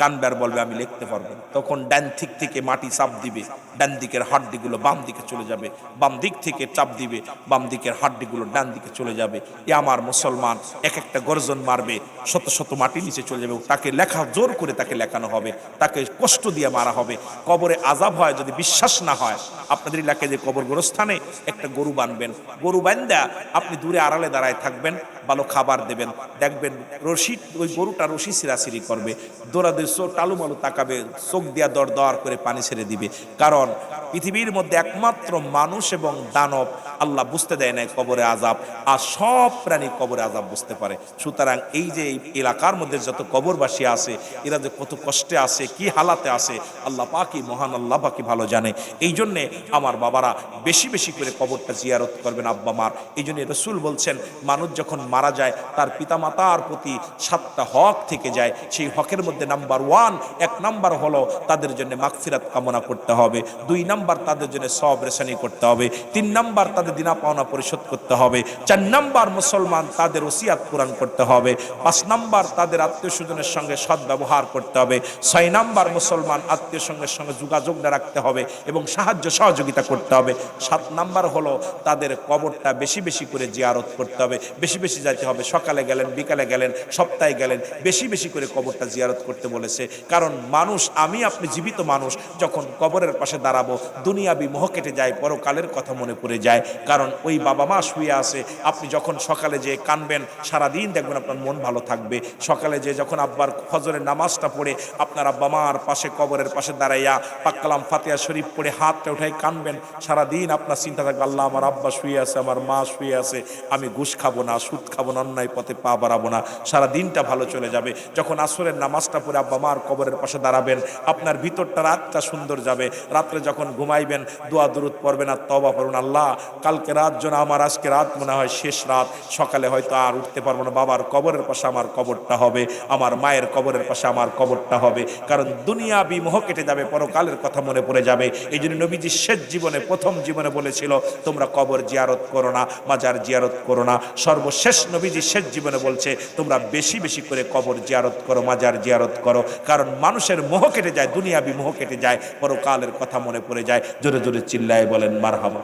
[SPEAKER 1] কানবার বলবে আমি লিখতে পারবো না। তখন ডান দিক থেকে মাটি চাপ দিবে, ডান দিকের হাড্ডিগুলো বাম দিকে চলে যাবে, বাম দিক থেকে চাপ দিবে, বাম দিকের হাড্ডিগুলো ডান দিকে চলে যাবে। এ আমার মুসলমান এক একটা গর্জন মারবে, শত শত মাটি নিচে চলে যাবে, তাকে লেখা জোর করে তাকে লেখানো হবে, তাকে কষ্ট দিয়ে মারা হবে। কবরে আযাব হয় যদি বিশ্বাস না হয়। আপনাদের এলাকায় যে কবর গোরস্থানে একটা গরু বানবেন, গরু বান্ধা আপনি দূরে আড়ালে দাঁড়ায় থাকবেন, ভালো খাবার দেবেন, দেখবেন রশি, ওই গরুটা রশি ছিঁড়াছিঁড়ি করবে, দৌড়াদৌড়ি টালু মালু তাকাবে, চোখ দিয়া দর দর করে পানি ছেড়ে দিবে। কারণ পৃথিবীর মধ্যে একমাত্র মানুষ এবং দানব আল্লাহ বুঝতে দেয় না কবরে আযাব, আর সব প্রাণী কবরে আযাব বুঝতে পারে। সুতরাং এই যে এই এলাকার মধ্যে যত কবরবাসী আছে, এরা যে কত কষ্টে আছে, কি হালাতে আছে, আল্লাহ পাকই মহান, আল্লাহ পাকই ভালো জানে। এই জন্যে আমার বাবারা বেশি বেশি করে কবরটা জিয়ারত করবেন আব্বা মার। এই জন্য রাসূল বলছেন মানুষ যখন মারা যায় তার পিতামাতার প্রতি 7টা হক থেকে যায়। সেই হকের মধ্যে নাম্বার 1, 1 নাম্বার হলো তাদের জন্য মাগফিরাত কামনা করতে হবে, 2 নাম্বার তাদের জন্য সওয়াব রেশানি করতে হবে, 3 নাম্বার তাদের দিনা পাওনা পরিশোধ করতে হবে, 4 নাম্বার মুসলমান তাদের ওসিয়াত পূরণ করতে হবে, 5 নাম্বার তাদের আত্মীয় স্বজনের সঙ্গে সৎ ব্যবহার করতে হবে, 6 নাম্বার মুসলমান আত্মীয় সঙ্গের সঙ্গে যোগাযোগ রাখতে হবে এবং সাহায্য সহযোগিতা করতে হবে, 7 নাম্বার হলো তাদের কবরটা বেশি বেশি করে জিয়ারত করতে হবে, বেশি বেশি যাইতে হবে, সকালে গেলেন, বিকালে গেলেন, সপ্তাহে গেলেন, বেশি বেশি করে কবরটা জিয়ারত করতে বলেছে। কারণ মানুষ, আমি আপনি জীবিত মানুষ, যখন কবরের পাশে দাঁড়াবো দুনিয়াবি মোহ কেটে যায়, পরকালের কথা মনে পড়ে যায়। কারণ ওই বাবা মা শুয়ে আছে, আপনি যখন সকালে যে কানবেন সারাদিন দেখবেন আপনার মন ভালো থাকবে। সকালে যে যখন আব্বার ফজরের নামাজটা পড়ে আপনার আব্বা মার পাশে কবরের পাশে দাঁড়াইয়া পাক কালাম ফাতিহা শরীফ পড়ে হাতটা উঠাই কানবেন, সারাদিন আপনার চিন্তা থাকবে আল্লাহ আমার আব্বা শুয়ে আছে, আমার মা শুয়ে আছে, আমি ঘুষ খাবো না, সুদ খাবো না, অন্যায় পথে পা বাড়াবো না, সারা দিনটা ভালো চলে যাবে। যখন আসরের নামাজটা পড়ে আব্বা মার কবরের পাশে দাঁড়াবেন, আপনার ভিতরটা রাতটা সুন্দর যাবে। রাত্রে যখন ঘুমাইবেন দোয়া দুরূদ পড়বেন আর তওবা করুন, আল্লাহ কালকে রাত যেন আমার আজকে রাত মনে হয় শেষ রাত, সকালে হয়তো আর উঠতে পারবো না, বাবার কবরের পাশে আমার কবরটা হবে, আমার মায়ের কবরের পাশে আমার কবরটা হবে। কারণ দুনিয়াবি মোহ কেটে যাবে, পরকালের কথা মনে পড়ে যাবে। এই জন্য নবীজি শেষ জীবনে, প্রথম জীবনে বলেছিল তোমরা কবর জিয়ারত করো না, মাজার জিয়ারত করো না। সর্বশেষ নবীজি শেষ জীবনে বলছে তোমরা বেশি বেশি করে কবর জিয়ারত করো, মাজার জিয়ারত করো। কারণ মানুষের মোহ কেটে যায়, দুনিয়াবি মোহ কেটে যায়, পরকালের কথা মনে পড়ে যায়। জোরে জোরে চিল্লায় বলেন মারহাবা।